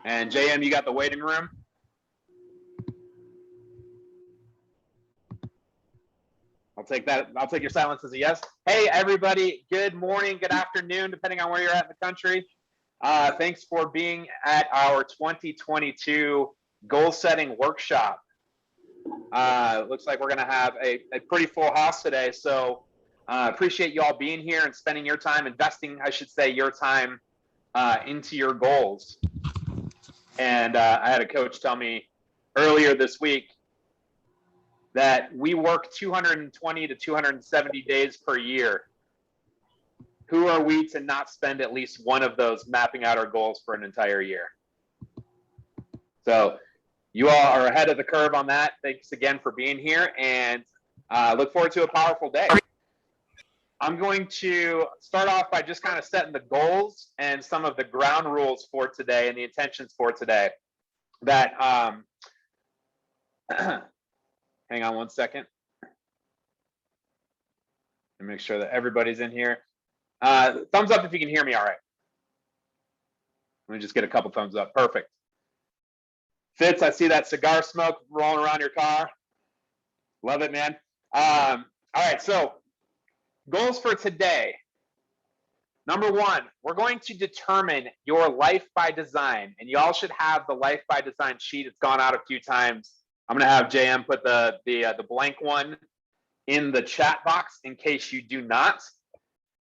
And JM, you got the waiting room? I'll take that. I'll take your silence as a yes. Hey, everybody. Good morning, good afternoon, depending on where you're at in the country. Thanks for being at our 2022 goal setting workshop. Looks like we're going to have a pretty full house today. So appreciate you all being here and spending your time, investing, I should say, your time into your goals. And I had a coach tell me earlier this week that we work 220 to 270 days per year. Who are we to not spend at least one of those mapping out our goals for an entire year? So you all are ahead of the curve on that. Thanks again for being here, and look forward to a powerful day. I'm going to start off by just kind of setting the goals and some of the ground rules for today and the intentions for today. That hang on one second. And make sure that everybody's in here. Thumbs up if you can hear me all right. Let me just get a couple thumbs up. Perfect. Fitz, I see that cigar smoke rolling around your car. Love it, man. All right, so goals for today. Number one, we're going to determine your life by design. And you all should have the life by design sheet. It's gone out a few times. I'm going to have JM put the blank one in the chat box in case you do not.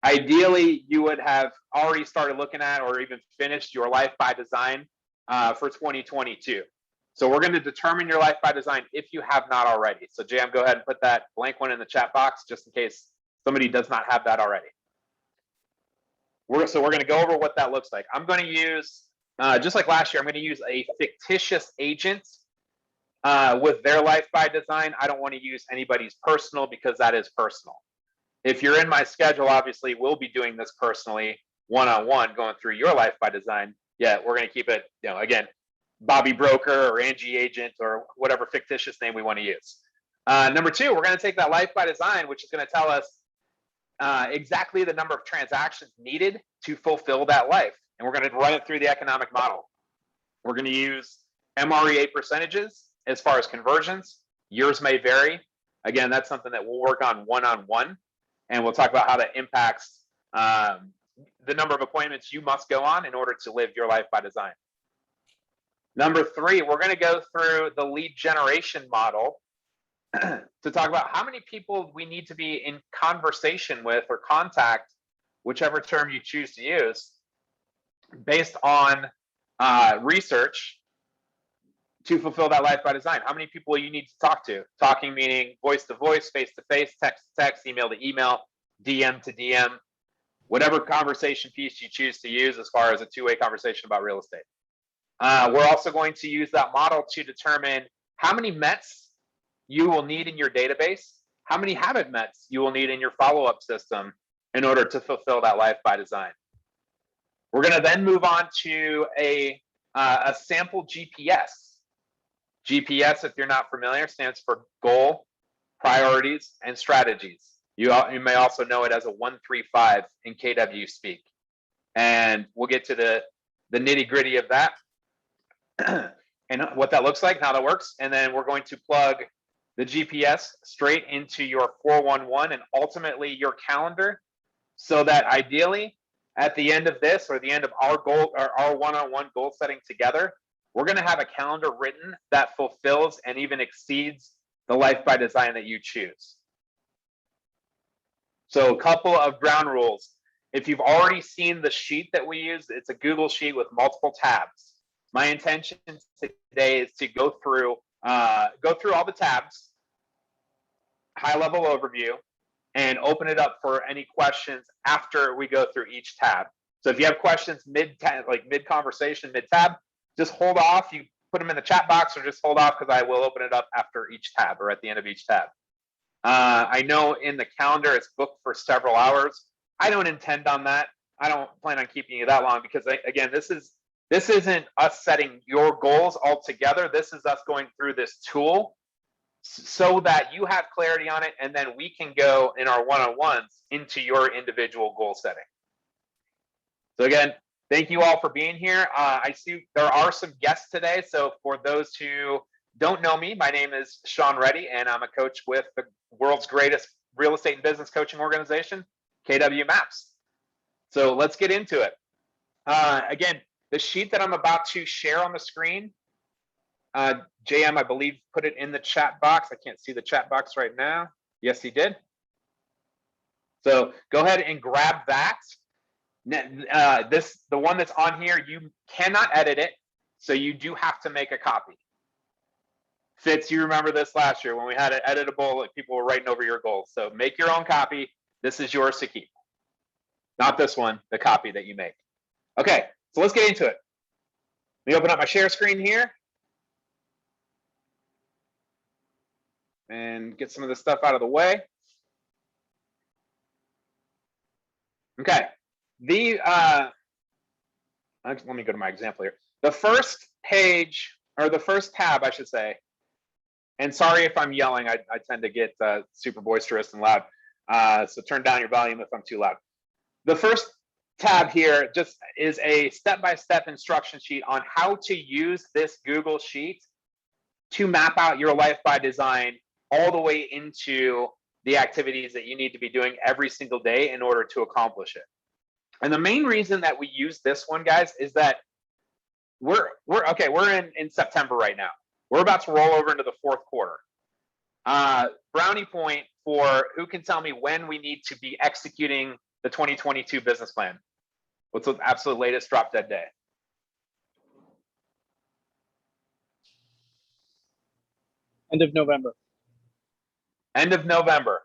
Ideally, you would have already started looking at or even finished your life by design for 2022. So we're going to determine your life by design if you have not already. So JM, go ahead and put that blank one in the chat box just in case somebody does not have that already. So we're going to go over what that looks like. I'm going to use, just like last year, I'm going to use a fictitious agent with their life by design. I don't want to use anybody's personal because that is personal. If you're in my schedule, obviously, we'll be doing this personally, one-on-one, going through your life by design. Yeah, we're going to keep it, again, Bobby Broker or Angie Agent or whatever fictitious name we want to use. Number two, we're going to take that life by design, which is going to tell us exactly the number of transactions needed to fulfill that life. And we're going to run it through the economic model. We're going to use MREA percentages as far as conversions. Yours may vary. Again, that's something that we'll work on one-on-one. And we'll talk about how that impacts the number of appointments you must go on in order to live your life by design. Number three, we're going to go through the lead generation model to talk about how many people we need to be in conversation with or contact, whichever term you choose to use, based on research to fulfill that life by design. How many people you need to talk to? Talking meaning voice to voice, face to face, text to text, email to email, DM to DM, whatever conversation piece you choose to use as far as a two-way conversation about real estate. We're also going to use that model to determine how many METs you will need in your database, how many habit METs you will need in your follow-up system in order to fulfill that life by design. We're going to then move on to a sample GPS. GPS, if you're not familiar, stands for goal, priorities, and strategies. You may also know it as a 135 in KW speak. And we'll get to the nitty-gritty of that and what that looks like, how that works. And then we're going to plug the GPS straight into your 411 and ultimately your calendar, so that ideally at the end of this or the end of our goal or our one-on-one goal setting together, we're going to have a calendar written that fulfills and even exceeds the life by design that you choose. So a couple of ground rules. If you've already seen the sheet that we use, it's a Google sheet with multiple tabs. My intention today is to go through all the tabs, high-level overview, and open it up for any questions after we go through each tab. So if you have questions mid-conversation, mid-tab, just hold off. You put them in the chat box or just hold off because I will open it up after each tab or at the end of each tab. I know in the calendar it's booked for several hours. I don't intend on that. I don't plan on keeping you that long because, again, this isn't us setting your goals all together. This is us going through this tool so that you have clarity on it, and then we can go in our one-on-ones into your individual goal setting. So again, Thank you all for being here. I see there are some guests today. So for those who don't know me, my name is Sean Reddy, and I'm a coach with the world's greatest real estate and business coaching organization, KW Maps. So let's get into it. Again, the sheet that I'm about to share on the screen, JM, I believe, put it in the chat box. I can't see the chat box right now. Yes, he did. So go ahead and grab that. The one that's on here, you cannot edit it, so you do have to make a copy. Fitz, you remember this last year when we had it editable, like people were writing over your goals. So make your own copy. This is yours to keep. Not this one, the copy that you make. Okay, so let's get into it. Let me open up my share screen here and get some of this stuff out of the way. Okay, let me go to my example here. The first page, or the first tab, I should say, and sorry if I'm yelling, I tend to get super boisterous and loud, so turn down your volume if I'm too loud. The first tab here just is a step-by-step instruction sheet on how to use this Google Sheet to map out your life by design all the way into the activities that you need to be doing every single day in order to accomplish it. And the main reason that we use this one, guys, is that we're in September right now. We're about to roll over into the fourth quarter. Brownie point for who can tell me when we need to be executing the 2022 business plan. What's the absolute latest drop dead day? End of November. End of November.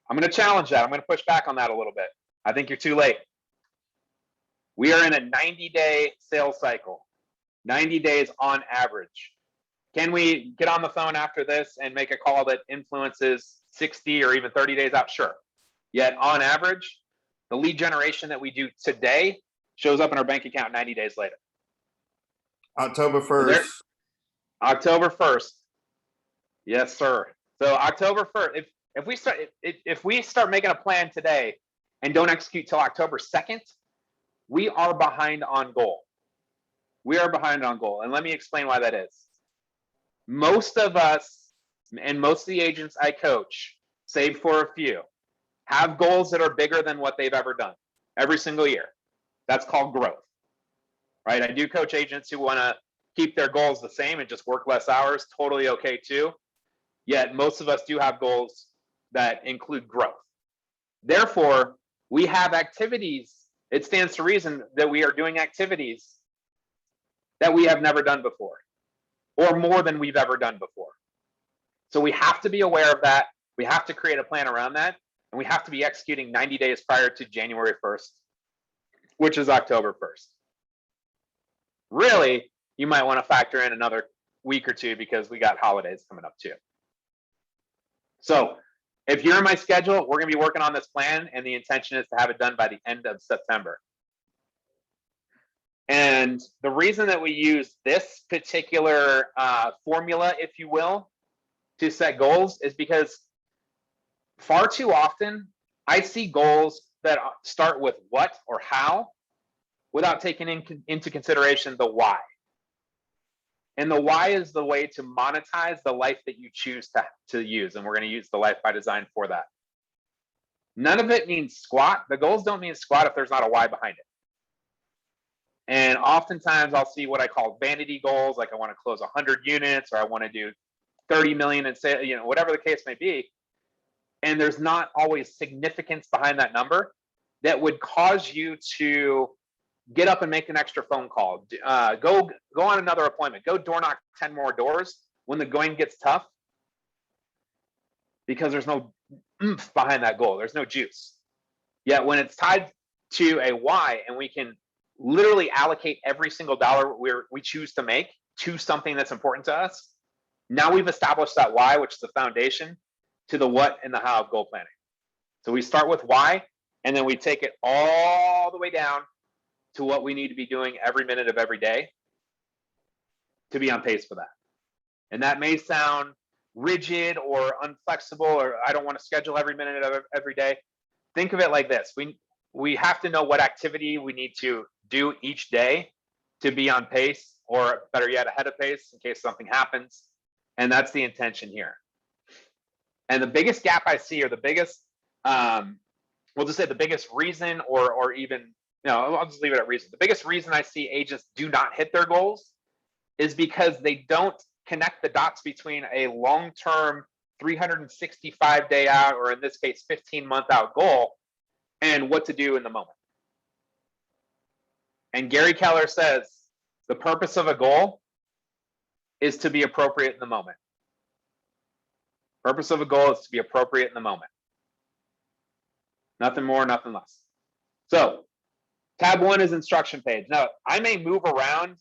I'm going to challenge that. I'm going to push back on that a little bit. I think you're too late. We are in a 90-day sales cycle, 90 days on average. Can we get on the phone after this and make a call that influences 60 or even 30 days out? Sure. Yet on average, the lead generation that we do today shows up in our bank account 90 days later. October 1st. October 1st. Yes, sir. So October 1st, if we start making a plan today and don't execute till October 2nd, we are behind on goal. We are behind on goal. And let me explain why that is. Most of us and most of the agents I coach, save for a few, have goals that are bigger than what they've ever done every single year. That's called growth, right? I do coach agents who want to keep their goals the same and just work less hours, totally okay too. Yet most of us do have goals that include growth. Therefore, we have activities. It stands to reason that we are doing activities that we have never done before, or more than we've ever done before. So we have to be aware of that. We have to create a plan around that. And we have to be executing 90 days prior to January 1st, which is October 1st. Really, you might want to factor in another week or two because we got holidays coming up too. So if you're in my schedule, we're going to be working on this plan, and the intention is to have it done by the end of September. And the reason that we use this particular formula, if you will, to set goals is because far too often I see goals that start with what or how without taking into consideration the why. And the why is the way to monetize the life that you choose to use. And we're going to use the life by design for that. None of it means squat. The goals don't mean squat if there's not a why behind it. And oftentimes I'll see what I call vanity goals, like I want to close 100 units, or I want to do 30 million in sales, whatever the case may be. And there's not always significance behind that number that would cause you to get up and make an extra phone call, go on another appointment, go door knock 10 more doors when the going gets tough, because there's no oomph behind that goal. There's no juice. Yet when it's tied to a why, and we can literally allocate every single dollar we choose to make to something that's important to us, now we've established that why, which is the foundation to the what and the how of goal planning. So we start with why, and then we take it all the way down to what we need to be doing every minute of every day to be on pace for that. And that may sound rigid or unflexible, or I don't want to schedule every minute of every day. Think of it like this. We have to know what activity we need to do each day to be on pace, or better yet, ahead of pace in case something happens. And that's the intention here. And the biggest gap I see, or the biggest, we'll just say the biggest reason, or even, no, I'll just leave it at reason. The biggest reason I see agents do not hit their goals is because they don't connect the dots between a long-term 365-day out, or in this case, 15-month out goal, and what to do in the moment. And Gary Keller says, the purpose of a goal is to be appropriate in the moment. Purpose of a goal is to be appropriate in the moment. Nothing more, nothing less. So tab 1 is instruction page. Now, I may move around.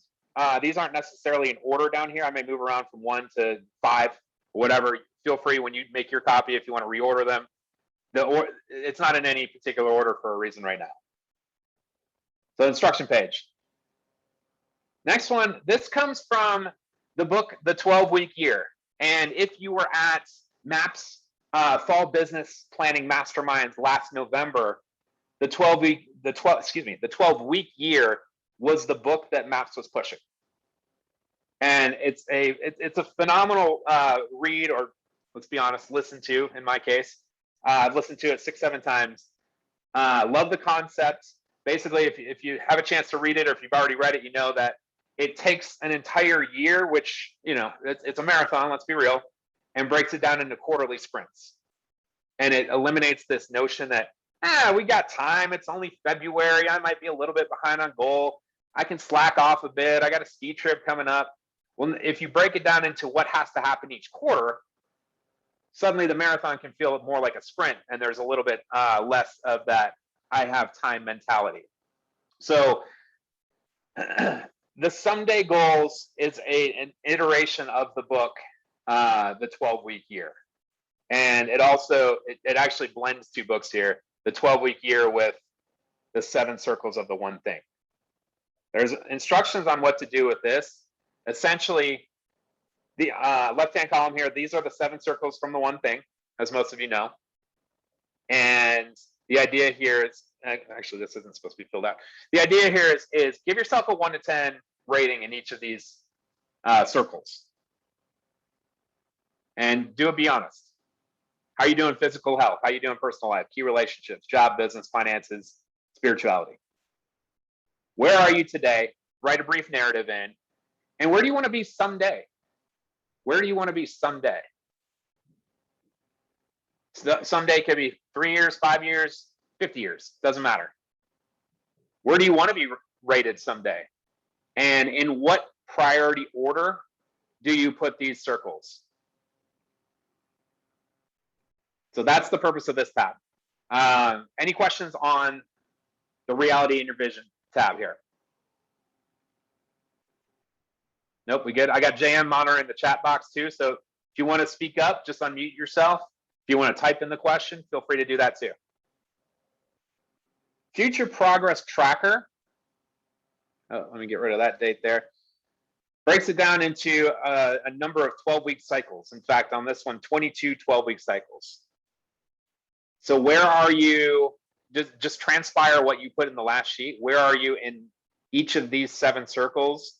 These aren't necessarily in order down here. I may move around from 1 to 5, whatever. Feel free when you make your copy if you want to reorder them. It's not in any particular order for a reason right now. So instruction page. Next one, this comes from the book, The 12-Week Year. And if you were at MAP's Fall Business Planning Masterminds last November, the 12-Week Year was the book that MAPS was pushing. And it's a phenomenal read, or let's be honest, listen to, in my case. I've listened to it 6-7 times. Love the concept. Basically, if you have a chance to read it, or if you've already read it, you know that it takes an entire year, which, you know, it's a marathon, let's be real, and breaks it down into quarterly sprints. And it eliminates this notion that, we got time, it's only February, I might be a little bit behind on goal, I can slack off a bit, I got a ski trip coming up. Well, if you break it down into what has to happen each quarter, suddenly the marathon can feel more like a sprint, and there's a little bit less of that I have time mentality. So the someday goals is an iteration of the book, The 12-Week Year. And it also, it actually blends 2 books here, The 12-Week Year with the 7 circles of the one thing. There's instructions on what to do with this. Essentially, the left-hand column here, these are the 7 circles from the one thing, as most of you know. And the idea here is, actually, this isn't supposed to be filled out. The idea here is give yourself a 1 to 10 rating in each of these circles. And do it, be honest. How are you doing physical health? How are you doing personal life, key relationships, job, business, finances, spirituality? Where are you today? Write a brief narrative in. And where do you want to be someday? Where do you want to be someday? Someday could be 3 years, 5 years, 50 years, doesn't matter. Where do you want to be rated someday? And in what priority order do you put these circles? So that's the purpose of this tab. Any questions on the reality in your vision tab here? Nope, we good. I got JM monitoring the chat box too. So if you want to speak up, just unmute yourself. If you want to type in the question, feel free to do that too. Future progress tracker. Oh, let me get rid of that date there. Breaks it down into a number of 12-week cycles. In fact, on this one, 22 12-week cycles. So where are you? Just transpire what you put in the last sheet. Where are you in each of these 7 circles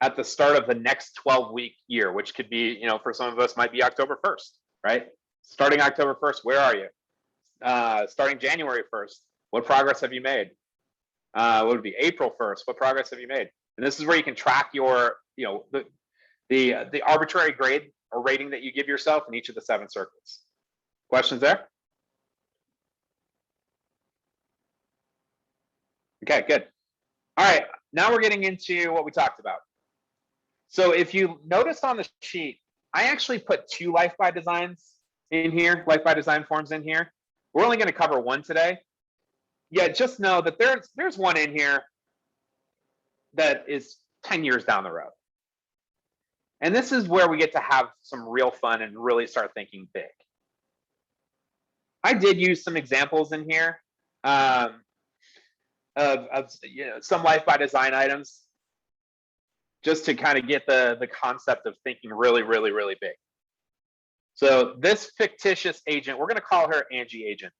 at the start of the next 12-week year, which could be, you know, for some of us might be October 1st, right? Starting October 1st, where are you? Starting January 1st, what progress have you made? What would be April 1st? What progress have you made? And this is where you can track your, you know, the arbitrary grade or rating that you give yourself in each of the 7 circles. Questions there? Okay, good. All right, now we're getting into what we talked about. So if you noticed on the sheet, I actually put 2 Life by Designs in here, Life by Design forms in here. We're only going to cover 1 today. Yeah, just know that there's one in here that is 10 years down the road. And this is where we get to have some real fun and really start thinking big. I did use some examples in here of you know, some Life by Design items, just to kind of get the concept of thinking really, really, really big. So this fictitious agent, we're going to call her Angie Agent.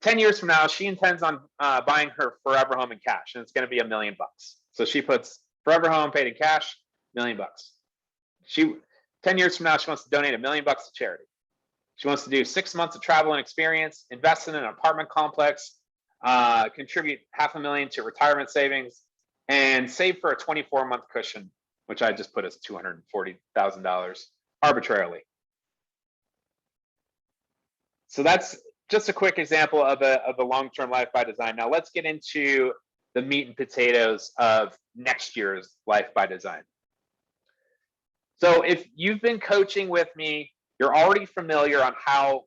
10 years from now, she intends on buying her forever home in cash, and it's going to be $1 million. So she puts forever home paid in cash, $1 million. 10 years from now, she wants to donate $1 million to charity. She wants to do 6 months of travel and experience, invest in an apartment complex, contribute $500,000 to retirement savings, and save for a 24-month cushion, which I just put as $240,000 arbitrarily. So that's just a quick example of a long-term life by design. Now let's get into the meat and potatoes of next year's life by design. So if you've been coaching with me, you're already familiar on how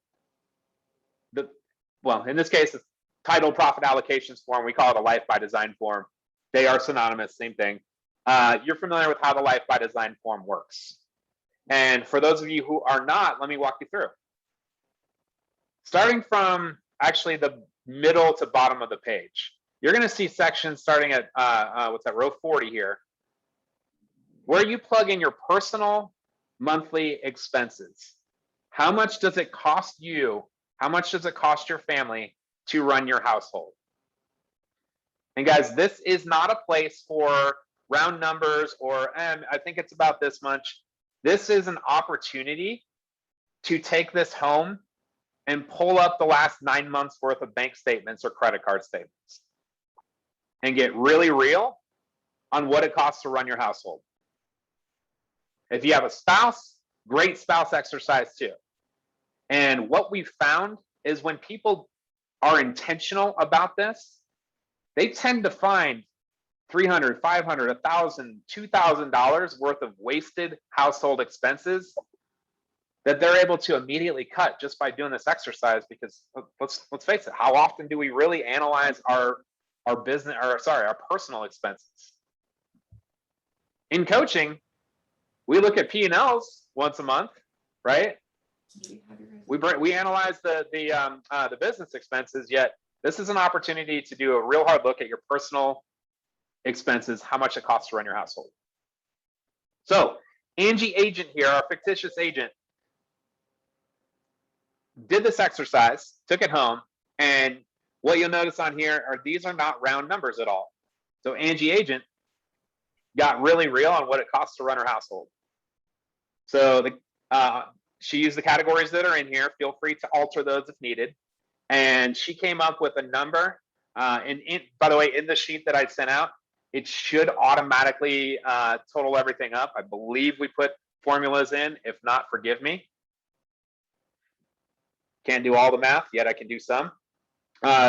well, in this case, it's titled profit allocations form. We call it a life by design form. They are synonymous, same thing. You're familiar with how the life by design form works. And for those of you who are not, let me walk you through. Starting from actually the middle to bottom of the page, you're going to see sections starting at what's that, row 40 here, where you plug in your personal monthly expenses. How much does it cost you? How much does it cost your family to run your household? And guys, this is not a place for round numbers or I think it's about this much. This is an opportunity to take this home and pull up the last 9 months worth of bank statements or credit card statements and get really real on what it costs to run your household. If you have a spouse, great spouse exercise too. And what we've found is when people are intentional about this, they tend to find $300, $500, $1,000, $2,000 worth of wasted household expenses that they're able to immediately cut just by doing this exercise. Because let's face it, how often do we really analyze our business, or sorry, our personal expenses? In coaching, we look at P&Ls once a month, right? We analyze the business expenses, yet this is an opportunity to do a real hard look at your personal expenses, how much it costs to run your household. So Angie Agent here, our fictitious agent, did this exercise, took it home, and what you'll notice on here are these are not round numbers at all. So Angie Agent got really real on what it costs to run her household. So she used the categories that are in here. Feel free to alter those if needed. And she came up with a number. And by the way, in the sheet that I sent out, it should automatically total everything up. I believe we put formulas in. If not, forgive me. Can't do all the math, yet I can do some.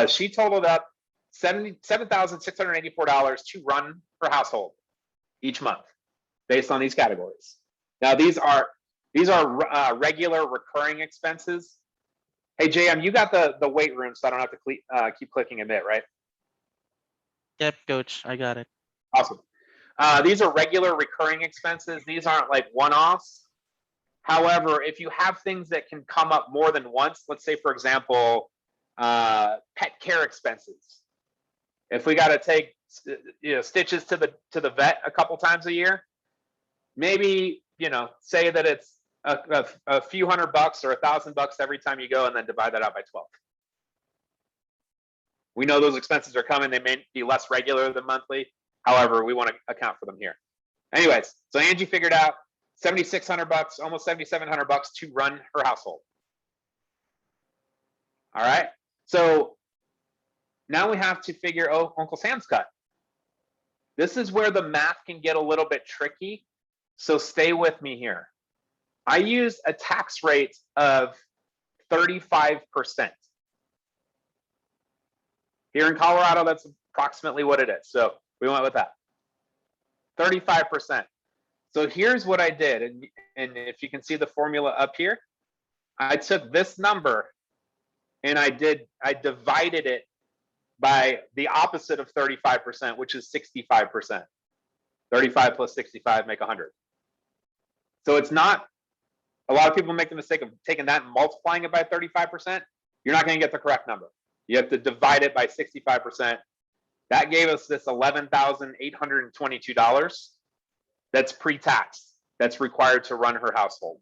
She totaled up $7,684 to run her household each month based on these categories. Now, these are regular recurring expenses. Hey, JM, you got the weight room, so I don't have to keep clicking admit, right? Yep, coach, I got it. Awesome. These are regular recurring expenses. These aren't like one-offs. However, if you have things that can come up more than once, let's say, for example, pet care expenses. If we got to take stitches to the vet a couple times a year, maybe say that it's a few $100 or $1,000 every time you go, and then divide that out by 12. We know those expenses are coming. They may be less regular than monthly. However, we want to account for them here. Anyways, so Angie figured out $7,600, almost $7,700 to run her household. All right. So now we have to figure, Uncle Sam's cut. This is where the math can get a little bit tricky. So stay with me here. I used a tax rate of 35%. Here in Colorado, that's approximately what it is. So we went with that. 35%. So here's what I did. And if you can see the formula up here, I took this number and I divided it by the opposite of 35%, which is 65%. 35 plus 65 make 100. So it's not, a lot of people make the mistake of taking that and multiplying it by 35%. You're not going to get the correct number. You have to divide it by 65%. That gave us this $11,822 that's pre-tax, that's required to run her household.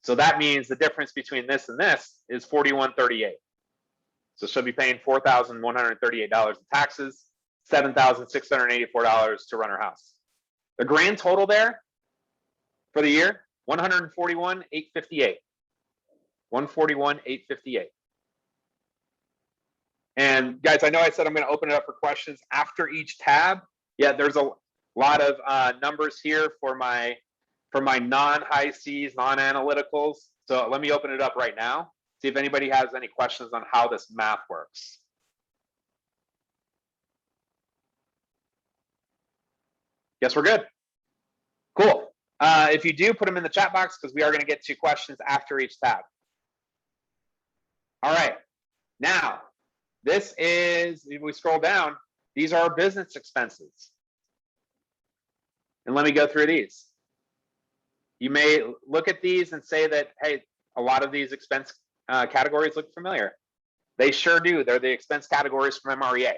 So that means the difference between this and this is $41.38. So she'll be paying $4,138 in taxes, $7,684 to run her house. The grand total there for the year, $141,858. $141,858. And guys, I know I said I'm going to open it up for questions after each tab. Yeah, there's a lot of numbers here for my non-high Cs, non-analyticals. So let me open it up right now. See if anybody has any questions on how this math works. Yes, we're good. Cool. If you do, put them in the chat box because we are going to get to questions after each tab. All right. Now, this is, if we scroll down, these are our business expenses. And let me go through these. You may look at these and say that, hey, a lot of these expense categories look familiar. They sure do. They're the expense categories from MREA.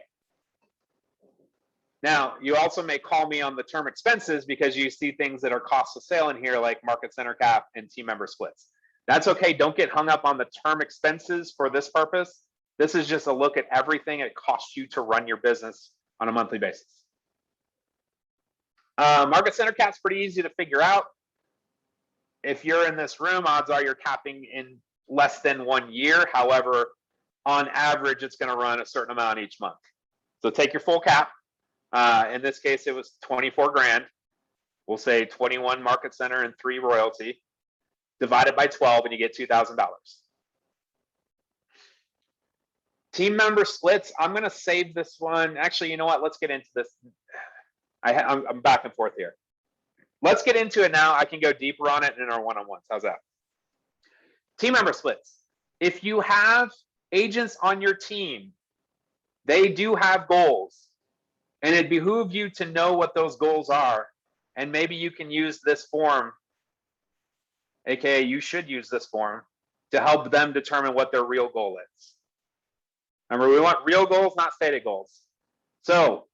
Now, you also may call me on the term expenses because you see things that are cost of sale in here, like market center cap and team member splits. That's okay. Don't get hung up on the term expenses for this purpose. This is just a look at everything it costs you to run your business on a monthly basis. Market center cap's pretty easy to figure out. If you're in this room, odds are you're capping in less than 1 year. However, on average, it's going to run a certain amount each month. So take your full cap. In this case, it was 24 grand. We'll say 21 market center and 3 royalty. Divided by 12 and you get $2,000. Team member splits, I'm going to save this one. Actually, you know what? Let's get into this. I'm back and forth here. Let's get into it now. I can go deeper on it in our one-on-ones. How's that? Team member splits. If you have agents on your team, they do have goals. And it behooves you to know what those goals are. And maybe you can use this form, aka you should use this form, to help them determine what their real goal is. Remember, we want real goals, not stated goals. So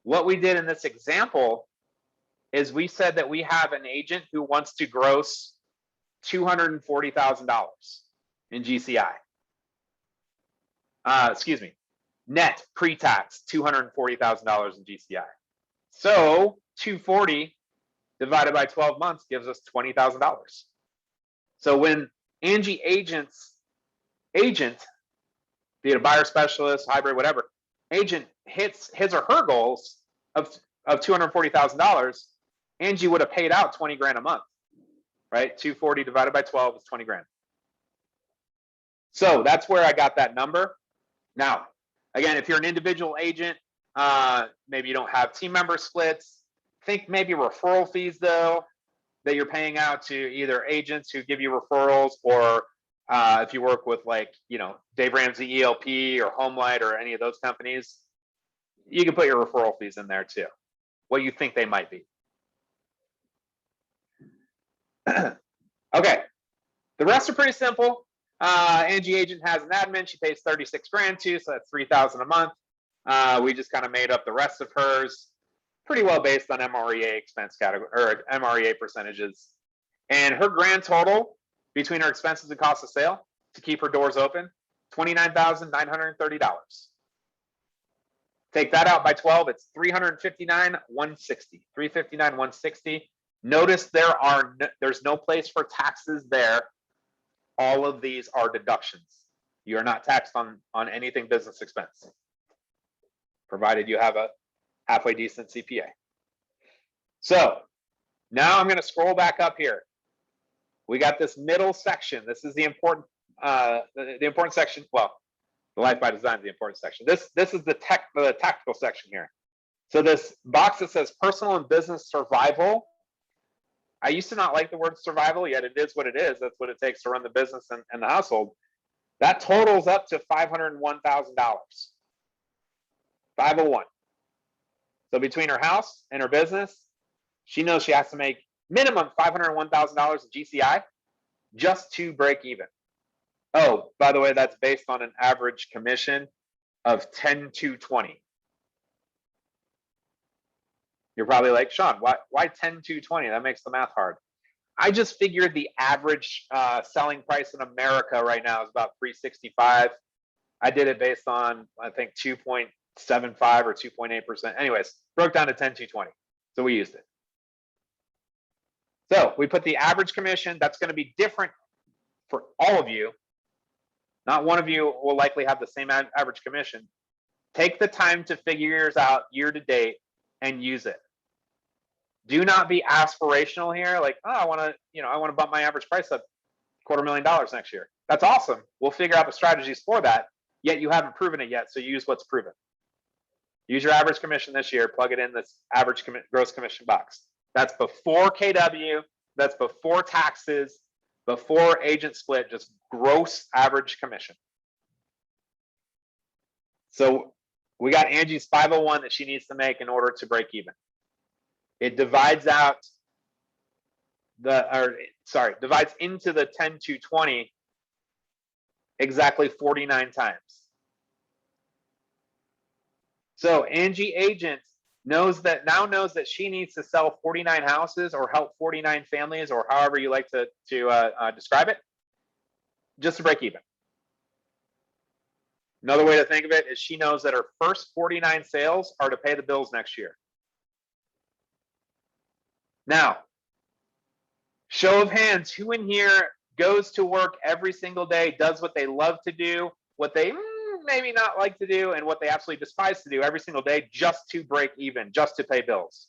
what we did in this example is we said that we have an agent who wants to gross $240,000 in GCI. Excuse me, net pre-tax $240,000 in GCI. So 240 divided by 12 months gives us $20,000. So when Angie agent, be it a buyer specialist, hybrid, whatever, agent hits his or her goals of $240,000, Angie would have paid out 20 grand a month, right? 240 divided by 12 is 20 grand. So that's where I got that number. Now, again, if you're an individual agent, maybe you don't have team member splits, think maybe referral fees though, that you're paying out to either agents who give you referrals, or if you work with, like, you know, Dave Ramsey ELP or Homelight or any of those companies, you can put your referral fees in there too, what you think they might be. Okay, the rest are pretty simple. Angie agent has an admin, she pays 36 grand too, so that's 3,000 a month. We just kind of made up the rest of hers, pretty well based on MREA expense category or MREA percentages. And her grand total between her expenses and cost of sale to keep her doors open, $29,930. Take that out by 12, it's $359,160. $359,160. Notice there's no place for taxes there. All of these are deductions. You're not taxed on anything business expense, provided you have a halfway decent CPA. So now I'm going to scroll back up here. We got this middle section. This is the important section. Well, the Life by Design is the important section. This is the tactical section here. So this box that says personal and business survival. I used to not like the word survival, yet it is what it is. That's what it takes to run the business and the household. That totals up to $501,000. 501. So between her house and her business, she knows she has to make minimum $501,000 in GCI just to break even. Oh, by the way, that's based on an average commission of 10 to 20. You're probably like, Sean, why 10 to 20? That makes the math hard. I just figured the average selling price in America right now is about 365. I did it based on, I think, 2.75 or 2.8%. Anyways, broke down to 10,220. So we used it. So we put the average commission. That's going to be different for all of you. Not one of you will likely have the same average commission. Take the time to figure yours out year to date and use it. Do not be aspirational here. Like, oh, I want to bump my average price up $250,000 next year. That's awesome. We'll figure out the strategies for that. Yet you haven't proven it yet. So use what's proven. Use your average commission this year. Plug it in this average gross commission box. That's before KW. That's before taxes. Before agent split. Just gross average commission. So we got Angie's 501 that she needs to make in order to break even. It divides out divides into the 10,220 exactly 49 times. So Angie agent knows that she needs to sell 49 houses or help 49 families, or however you like to describe it, just to break even. Another way to think of it is she knows that her first 49 sales are to pay the bills next year. Now, show of hands, who in here goes to work every single day, does what they love to do, what they maybe not like to do, and what they absolutely despise to do every single day just to break even, just to pay bills?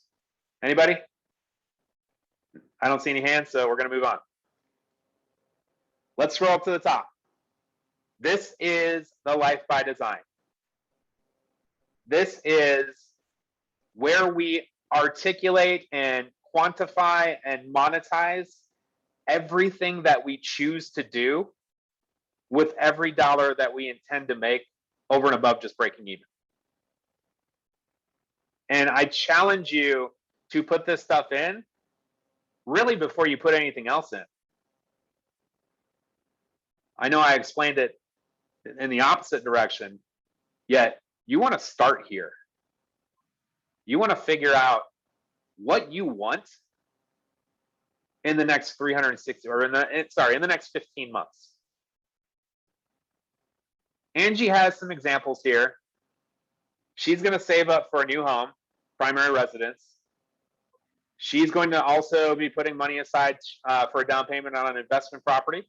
Anybody? I don't see any hands, so we're going to move on. Let's scroll up to the top. This is the life by design. This is where we articulate and quantify and monetize everything that we choose to do with every dollar that we intend to make over and above just breaking even. And I challenge you to put this stuff in really before you put anything else in. I know I explained it in the opposite direction, yet you want to start here. You want to figure out what you want in the next 360 or in the next 15 months. Angie has some examples here. She's going to save up for a new home, primary residence. She's going to also be putting money aside for a down payment on an investment property.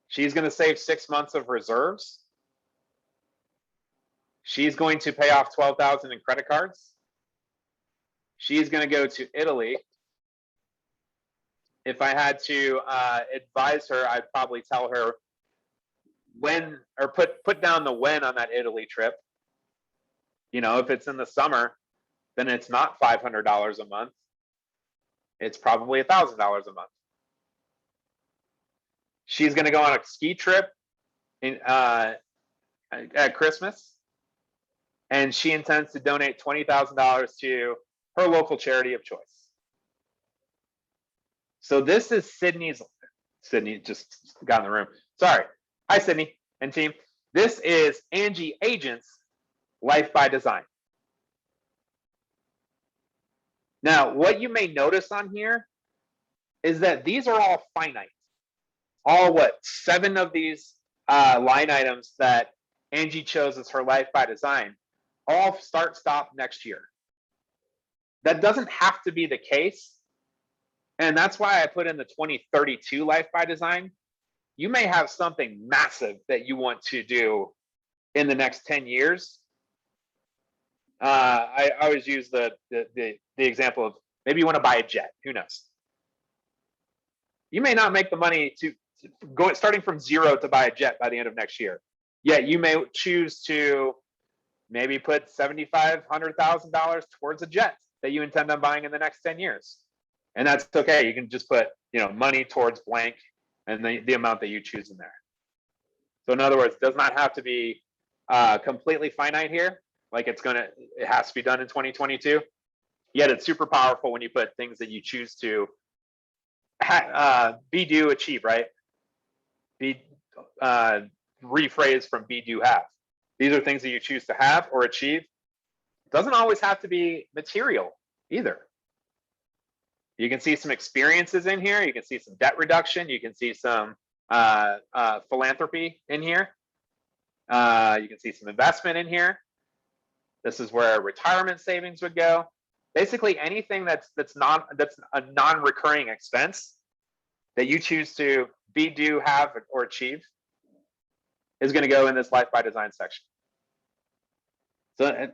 She's going to save 6 months of reserves. She's going to pay off $12,000 in credit cards. She's going to go to Italy. If I had to advise her, I'd probably tell her when, or put down the when on that Italy trip. You know, if it's in the summer, then it's not $500 a month. It's probably $1,000 a month. She's going to go on a ski trip at Christmas, and she intends to donate $20,000 to her local charity of choice. So this is Sydney just got in the room. Sorry. Hi, Sydney and team. This is Angie Agent's Life by Design. Now, what you may notice on here is that these are all finite. All 7 of these line items that Angie chose as her Life by Design all stop next year. That doesn't have to be the case. And that's why I put in the 2032 Life by Design. You may have something massive that you want to do in the next 10 years. I always use the example of maybe you want to buy a jet. Who knows? You may not make the money to go starting from zero to buy a jet by the end of next year. Yet you may choose to maybe put $75,000, $100,000 towards a jet that you intend on buying in the next 10 years. And that's okay. You can just put, money towards blank and the amount that you choose in there. So in other words, it does not have to be completely finite here. Like it has to be done in 2022. Yet it's super powerful when you put things that you choose to be, do, achieve, right? Be rephrase from be, do, have. These are things that you choose to have or achieve. It doesn't always have to be material either. You can see some experiences in here. You can see some debt reduction. You can see some philanthropy in here. You can see some investment in here. This is where retirement savings would go. Basically, anything that's a non-recurring expense that you choose to be, do, have, or achieve is going to go in this Life by Design section. So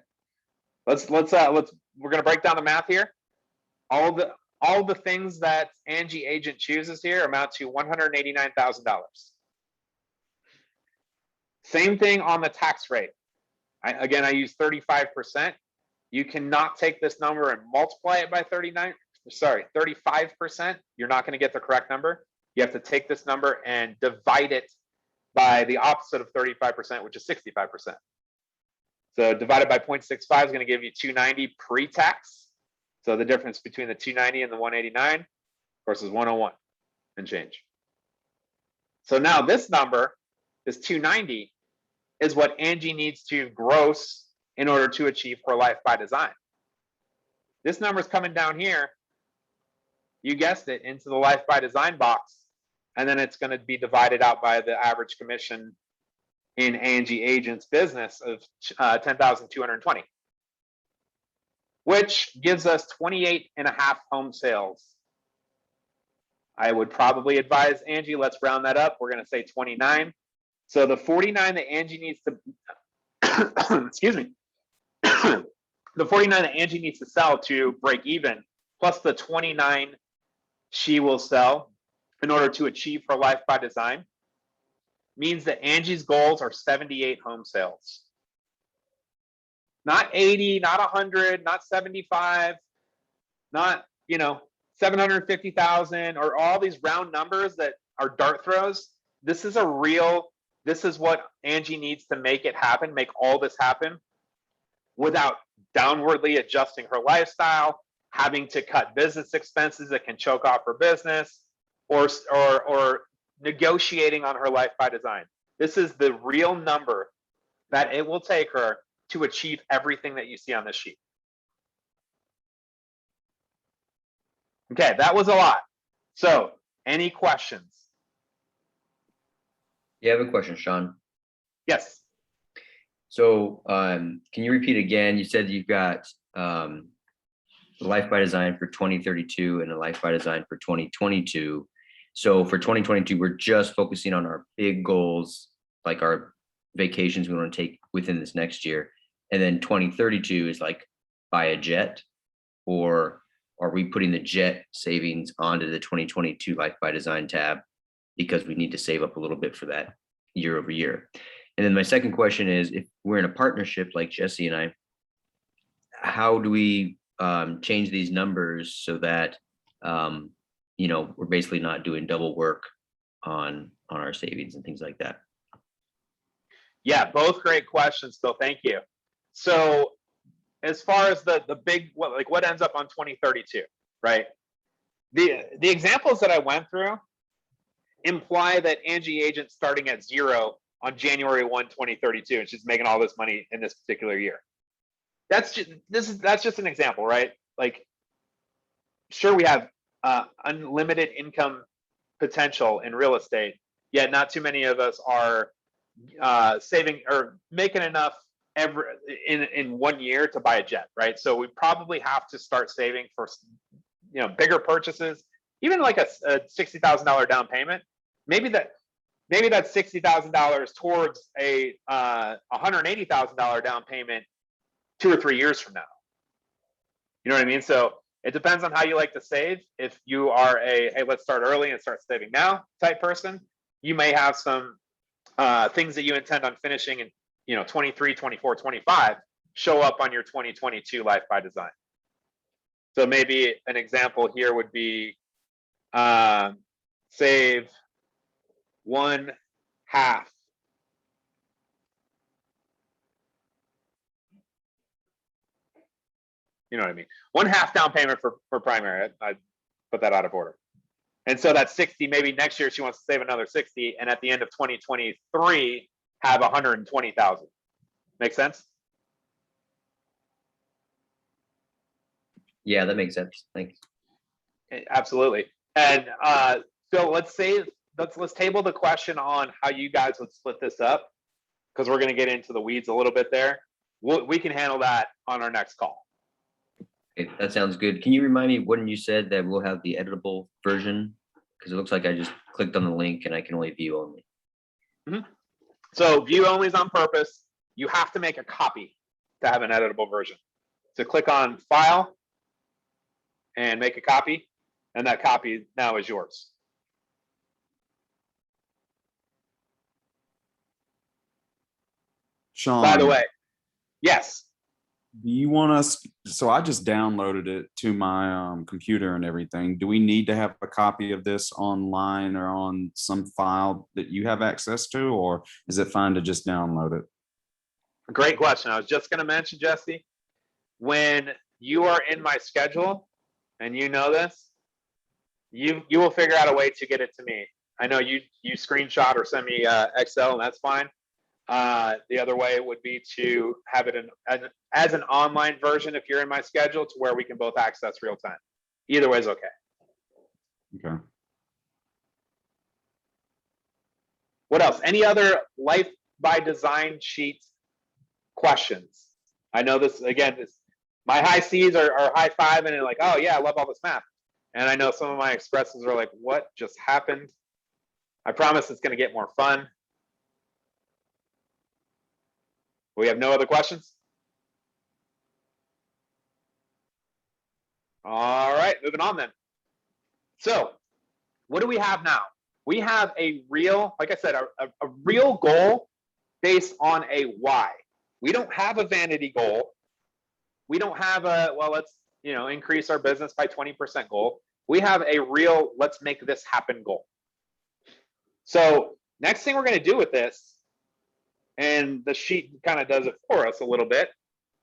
we're going to break down the math here. All the things that Angie agent chooses here amount to $189,000. Same thing on the tax rate. Again, I use 35%. You cannot take this number and multiply it by 35%. You're not going to get the correct number. You have to take this number and divide it by the opposite of 35%, which is 65%. So divided by 0.65 is going to give you 290 pre-tax. So the difference between the 290 and the 189, of course, is 101 and change. So now this number, this 290, is what Angie needs to gross in order to achieve her Life by Design. This number is coming down here, you guessed it, into the Life by Design box, and then it's going to be divided out by the average commission in Angie agent's business of 10,220, which gives us 28.5 home sales. I would probably advise Angie, let's round that up. We're going to say 29. So the 49 that Angie needs to, excuse me, the 49 that Angie needs to sell to break even, plus the 29 she will sell in order to achieve her Life by Design, means that Angie's goals are 78 home sales. Not 80, not 100, not 75, not, 750,000, or all these round numbers that are dart throws. This is this is what Angie needs to make it happen, make all this happen without downwardly adjusting her lifestyle, having to cut business expenses that can choke off her business, or negotiating on her Life by Design. This is the real number that it will take her to achieve everything that you see on this sheet. Okay, that was a lot. So, any questions? Yeah, I have a question, Sean. Yes. So can you repeat again? You said you've got a Life by Design for 2032 and a Life by Design for 2022. So for 2022, we're just focusing on our big goals, like our vacations we want to take within this next year. And then 2032 is like buy a jet, or are we putting the jet savings onto the 2022 Life by Design tab because we need to save up a little bit for that year over year? And then my second question is, if we're in a partnership like Jesse and I, how do we change these numbers so that we're basically not doing double work on our savings and things like that? Yeah, both great questions, Phil. Thank you. So as far as the big, what ends up on 2032, right? The examples that I went through imply that Angie agent starting at 0 on January 1, 2032, and she's making all this money in this particular year. That's just an example, right? Like, sure, we have unlimited income potential in real estate, yet not too many of us are saving or making enough in 1 year to buy a jet, right? So we probably have to start saving for bigger purchases, even like a $60,000 down payment. Maybe that's $60,000 towards a $180,000 down payment 2 or 3 years from now. You know what I mean? So it depends on how you like to save. If you are hey, let's start early and start saving now type person, you may have some things that you intend on finishing in 23, 24, 25 show up on your 2022 Life by Design. So maybe an example here would be save 1/2. You know what I mean? 1/2 down payment for primary. I put that out of order. And so that's 60. Maybe next year she wants to save another 60, and at the end of 2023 have 120,000. Make sense? Yeah, that makes sense. Thanks. Absolutely. And so let's table the question on how you guys would split this up, because we're going to get into the weeds a little bit there. We can handle that on our next call. Okay, that sounds good. Can you remind me when you said that we'll have the editable version? Because it looks like I just clicked on the link and I can only view only. So view only is on purpose. You have to make a copy to have an editable version. So click on File and make a copy, and that copy now is yours. Sean, By the way, yes. do you want us, so I just downloaded it to my computer and everything. Do we need to have a copy of this online or on some file that you have access to, or is it fine to just download it? Great question. I was just going to mention, Jesse, when you are in my schedule and you know this, you will figure out a way to get it to me. I know you screenshot or send me Excel, and that's fine. The other way would be to have it as an online version if you're in my schedule, to where we can both access real time. Either way is okay. Okay. What else? Any other life by design sheet questions? I know this, again, my high C's are high five and like, oh yeah, I love all this math. And I know some of my expresses are like, what just happened? I promise it's going to get more fun. We have no other questions? All right, moving on then. So what do we have now? We have a real, like I said, a real goal based on a why. We don't have a vanity goal. We don't have a, well, let's, increase our business by 20% goal. We have a real, let's make this happen goal. So next thing we're going to do with this, and the sheet kind of does it for us a little bit,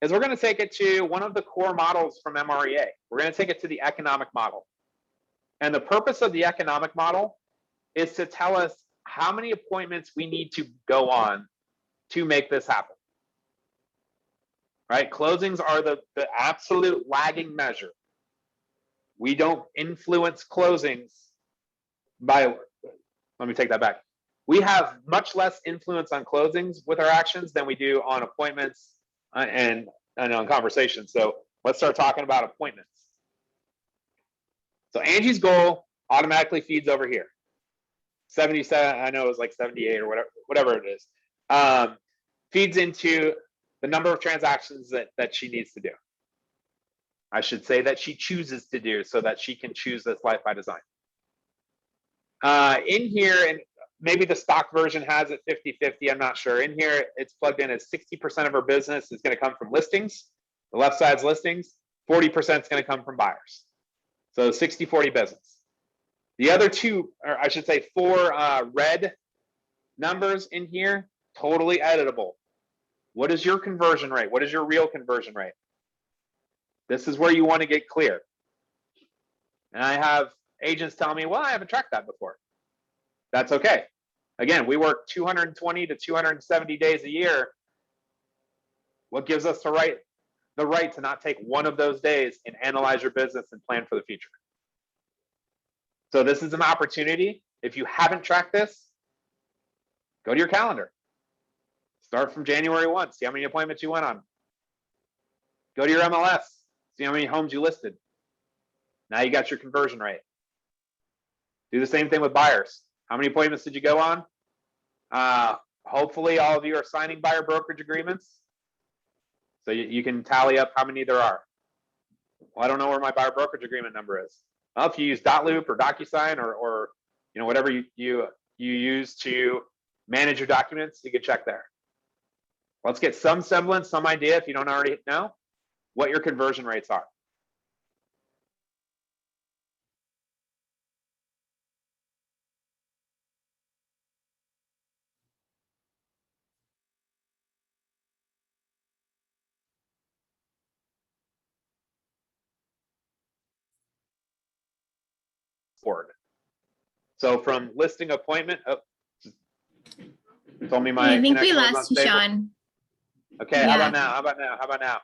is we're going to take it to one of the core models from MREA. We're going to take it to the economic model. And the purpose of the economic model is to tell us how many appointments we need to go on to make this happen. Right? Closings are the absolute lagging measure. We don't influence closings by, let me take that back. We have much less influence on closings with our actions than we do on appointments and on conversations. So let's start talking about appointments. So Angie's goal automatically feeds over here. 77, I know it was like 78 or whatever it is. Feeds into the number of transactions that she needs to do. I should say that she chooses to do, so that she can choose this life by design. In here, and maybe the stock version has it 50-50, I'm not sure. In here, it's plugged in as 60% of her business is going to come from listings. The left side's listings, 40% is going to come from buyers. So 60-40 business. The other two, or I should say 4 red numbers in here, totally editable. What is your conversion rate? What is your real conversion rate? This is where you want to get clear. And I have agents telling me, well, I haven't tracked that before. That's okay. Again, we work 220 to 270 days a year. What gives us the right to not take one of those days and analyze your business and plan for the future? So this is an opportunity. If you haven't tracked this, go to your calendar. Start from January 1, see how many appointments you went on. Go to your MLS, see how many homes you listed. Now you got your conversion rate. Do the same thing with buyers. How many appointments did you go on? Hopefully all of you are signing buyer brokerage agreements. So you can tally up how many there are. Well, I don't know where my buyer brokerage agreement number is. Well, if you use Dotloop or DocuSign or whatever you use to manage your documents, you can check there. Let's get some semblance, some idea, if you don't already know, what your conversion rates are. Forward. So from listing appointment, told me my I think we connection was lost you, unstable. Sean. Okay, Yeah. how about now? How about now?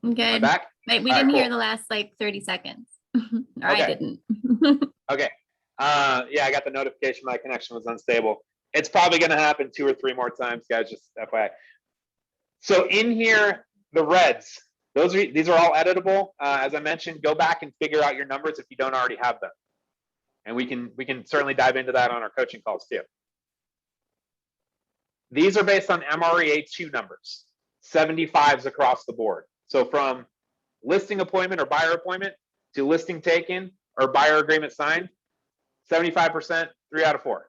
Am I Good. back? Like, we All right, didn't hear cool. the last like 30 seconds. I Okay. didn't. Okay. Yeah, I got the notification my connection was unstable. It's probably going to happen 2 or 3 more times, guys, just FYI. So in here, the reds, these are all editable. As I mentioned, go back and figure out your numbers if you don't already have them. And we can certainly dive into that on our coaching calls too. These are based on MREA2 numbers, 75s across the board. So from listing appointment or buyer appointment to listing taken or buyer agreement signed, 75%, 3 out of 4.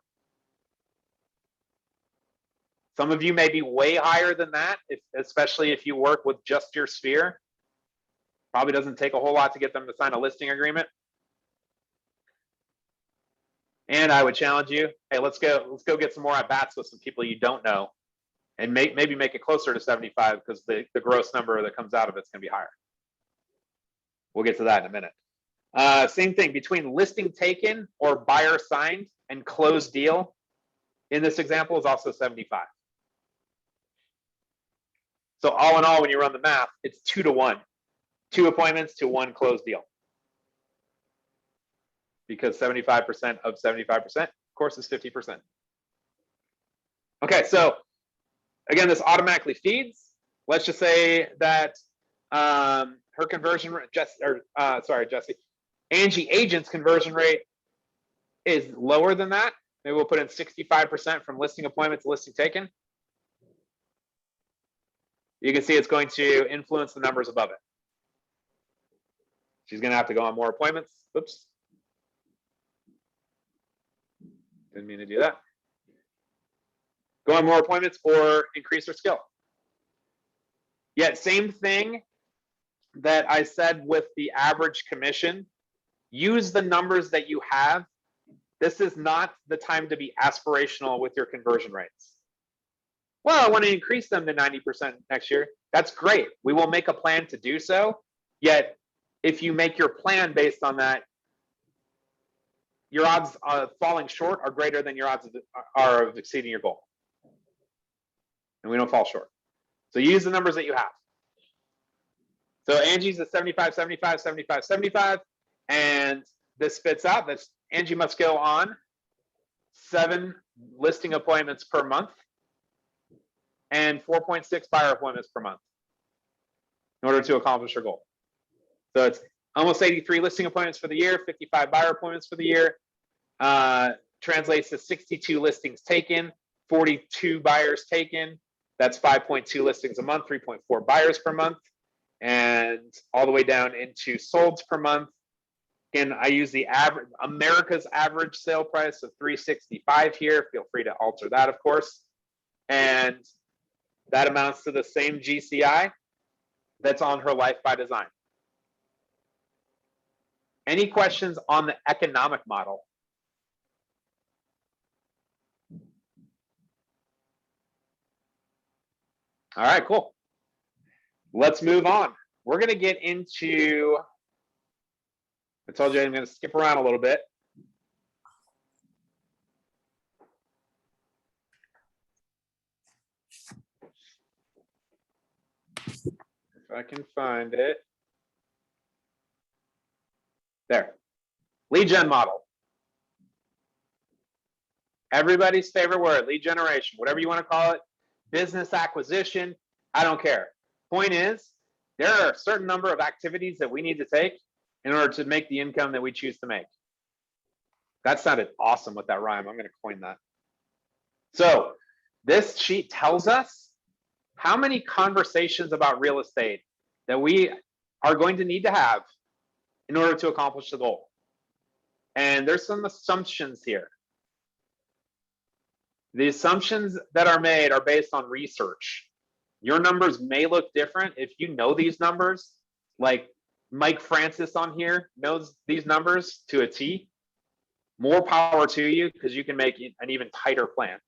Some of you may be way higher than that, especially if you work with just your sphere. Probably doesn't take a whole lot to get them to sign a listing agreement. And I would challenge you, hey, let's go get some more at bats with some people you don't know, and maybe make it closer to 75 because the gross number that comes out of it's going to be higher. We'll get to that in a minute. Same thing between listing taken or buyer signed and closed deal. In this example is also 75. So all in all, when you run the math, it's 2 to 1, 2 appointments to 1 closed deal. Because 75% of 75%, of course, is 50%. Okay, so again, this automatically feeds. Let's just say that her conversion rate, Jesse, Angie agent's conversion rate is lower than that. Maybe we'll put in 65% from listing appointment to listing taken. You can see it's going to influence the numbers above it. She's going to have to go on more appointments. Oops. Didn't mean to do that. Go on more appointments or increase her skill. Yet same thing that I said with the average commission. Use the numbers that you have. This is not the time to be aspirational with your conversion rates. Well, I want to increase them to 90% next year. That's great. We will make a plan to do so. Yet, if you make your plan based on that, your odds of falling short are greater than your odds of exceeding your goal. And we don't fall short. So use the numbers that you have. So Angie's at 75, 75, 75, 75. And this spits out that Angie must go on 7 listing appointments per month and 4.6 buyer appointments per month in order to accomplish her goal. So it's almost 83 listing appointments for the year, 55 buyer appointments for the year. Translates to 62 listings taken, 42 buyers taken. That's 5.2 listings a month, 3.4 buyers per month, and all the way down into solds per month. Again, I use the average, America's average sale price of $365 here. Feel free to alter that, of course. And that amounts to the same GCI that's on her Life by Design. Any questions on the economic model? All right, cool. Let's move on. We're going to get into, I told you I'm going to skip around a little bit. If I can find it. There. Lead gen model. Everybody's favorite word, lead generation, whatever you want to call it. Business acquisition, I don't care. Point is, there are a certain number of activities that we need to take in order to make the income that we choose to make. That sounded awesome with that rhyme. I'm going to coin that. So this sheet tells us how many conversations about real estate that we are going to need to have in order to accomplish the goal. And there's some assumptions here. The assumptions that are made are based on research. Your numbers may look different if you know these numbers, like Mike Francis on here knows these numbers to a T. More power to you, because you can make an even tighter plan.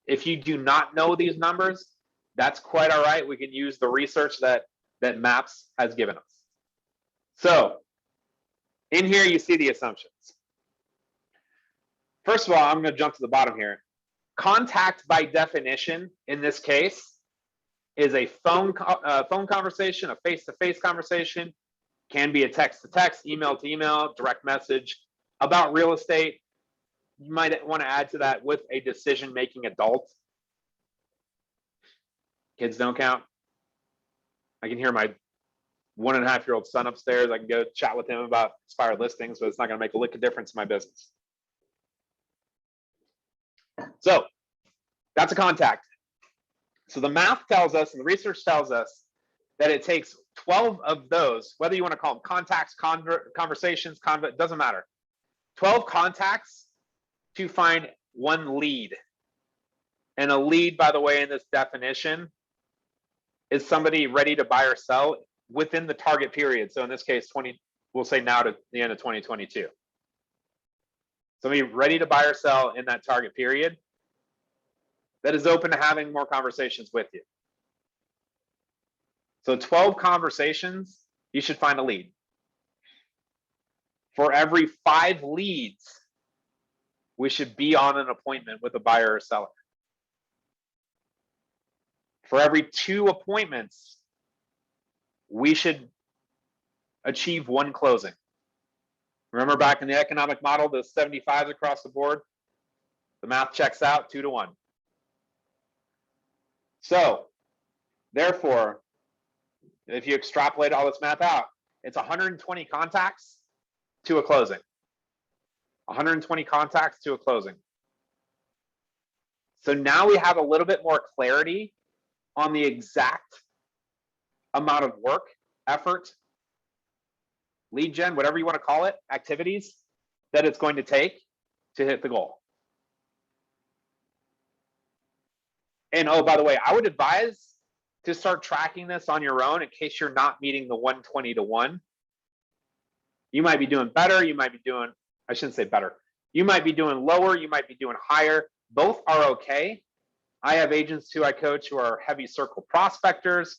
If you do not know these numbers, that's quite all right. We can use the research that MAPS has given us. So in here, you see the assumptions. First of all, I'm going to jump to the bottom here. Contact by definition, in this case, is a phone conversation, a face-to-face conversation, Can be a text to text, email to email, direct message about real estate. You might want to add to that with a decision-making adult. Kids don't count. I can hear my 1.5-year-old son upstairs. I can go chat with him about expired listings, but it's not going to make a lick of difference in my business. So that's a contact. So the math tells us and the research tells us that it takes 12 of those, whether you want to call them contacts, conversations, it doesn't matter. 12 contacts to find one lead. And a lead, by the way, in this definition is somebody ready to buy or sell within the target period. So in this case, we'll say now to the end of 2022. Somebody ready to buy or sell in that target period that is open to having more conversations with you. So 12 conversations, you should find a lead. For every 5 leads, we should be on an appointment with a buyer or seller. For every 2 appointments, we should achieve 1 closing. Remember back in the economic model, the 75s across the board, the math checks out 2 to 1. So therefore, if you extrapolate all this math out, it's 120 contacts to a closing. 120 contacts to a closing. So now we have a little bit more clarity on the exact amount of work, effort, lead gen, whatever you want to call it, activities that it's going to take to hit the goal. And oh, by the way, I would advise to start tracking this on your own in case you're not meeting the 120 to 1. You might be doing better, you might be doing, I shouldn't say better. You might be doing lower, you might be doing higher. Both are okay. I have agents who I coach who are heavy circle prospectors.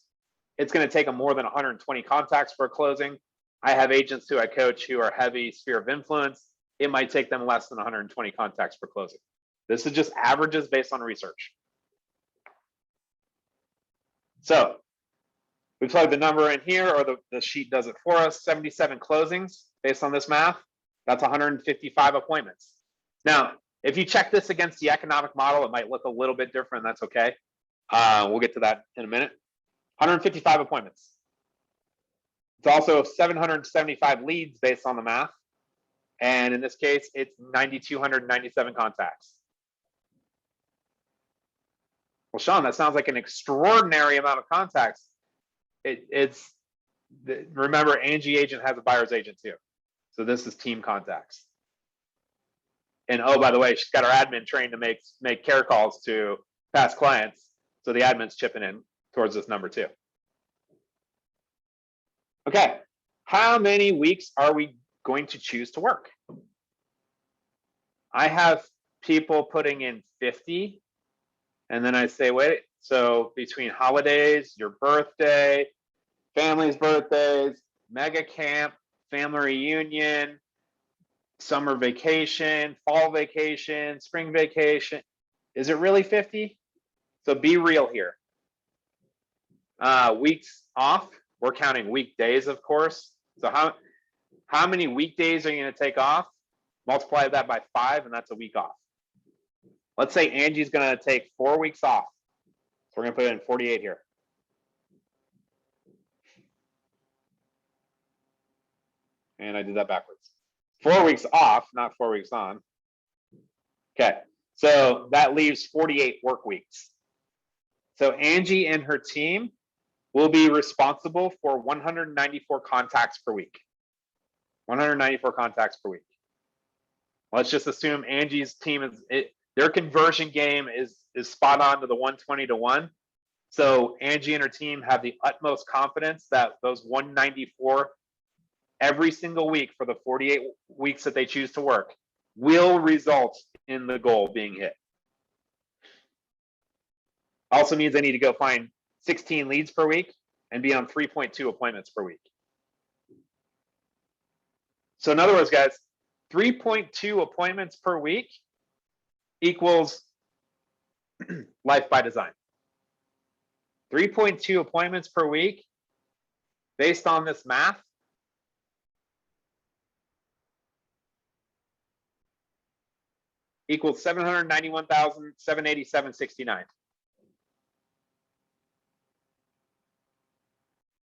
It's going to take them more than 120 contacts for a closing. I have agents who I coach who are heavy sphere of influence. It might take them less than 120 contacts for closing. This is just averages based on research. So we plug the number in here, or the sheet does it for us. 77 closings based on this math. That's 155 appointments. Now, if you check this against the economic model, it might look a little bit different. That's okay. We'll get to that in a minute. 155 appointments. It's also 775 leads based on the math. And in this case, it's 9,297 contacts. Well, Sean, that sounds like an extraordinary amount of contacts. Remember, Angie agent has a buyer's agent too. So this is team contacts. And oh, by the way, she's got her admin trained to make care calls to past clients. So the admin's chipping in towards this number too. Okay, how many weeks are we going to choose to work? I have people putting in 50, and then I say, wait, so between holidays, your birthday, family's birthdays, mega camp, family reunion, summer vacation, fall vacation, spring vacation, is it really 50? So be real here. Weeks off, we're counting weekdays, of course. So how many weekdays are you going to take off? Multiply that by 5, and that's a week off. Let's say Angie's going to take 4 weeks off. So we're going to put it in 48 here. And I did that backwards. 4 weeks off, not 4 weeks on. Okay, so that leaves 48 work weeks. So Angie and her team will be responsible for 194 contacts per week. 194 contacts per week. Let's just assume Angie's team their conversion game is spot on to the 120 to 1. So Angie and her team have the utmost confidence that those 194 every single week for the 48 weeks that they choose to work will result in the goal being hit. Also means I need to go find 16 leads per week and be on 3.2 appointments per week. So in other words, guys, 3.2 appointments per week equals life by design. 3.2 appointments per week based on this math equals 791,787.69.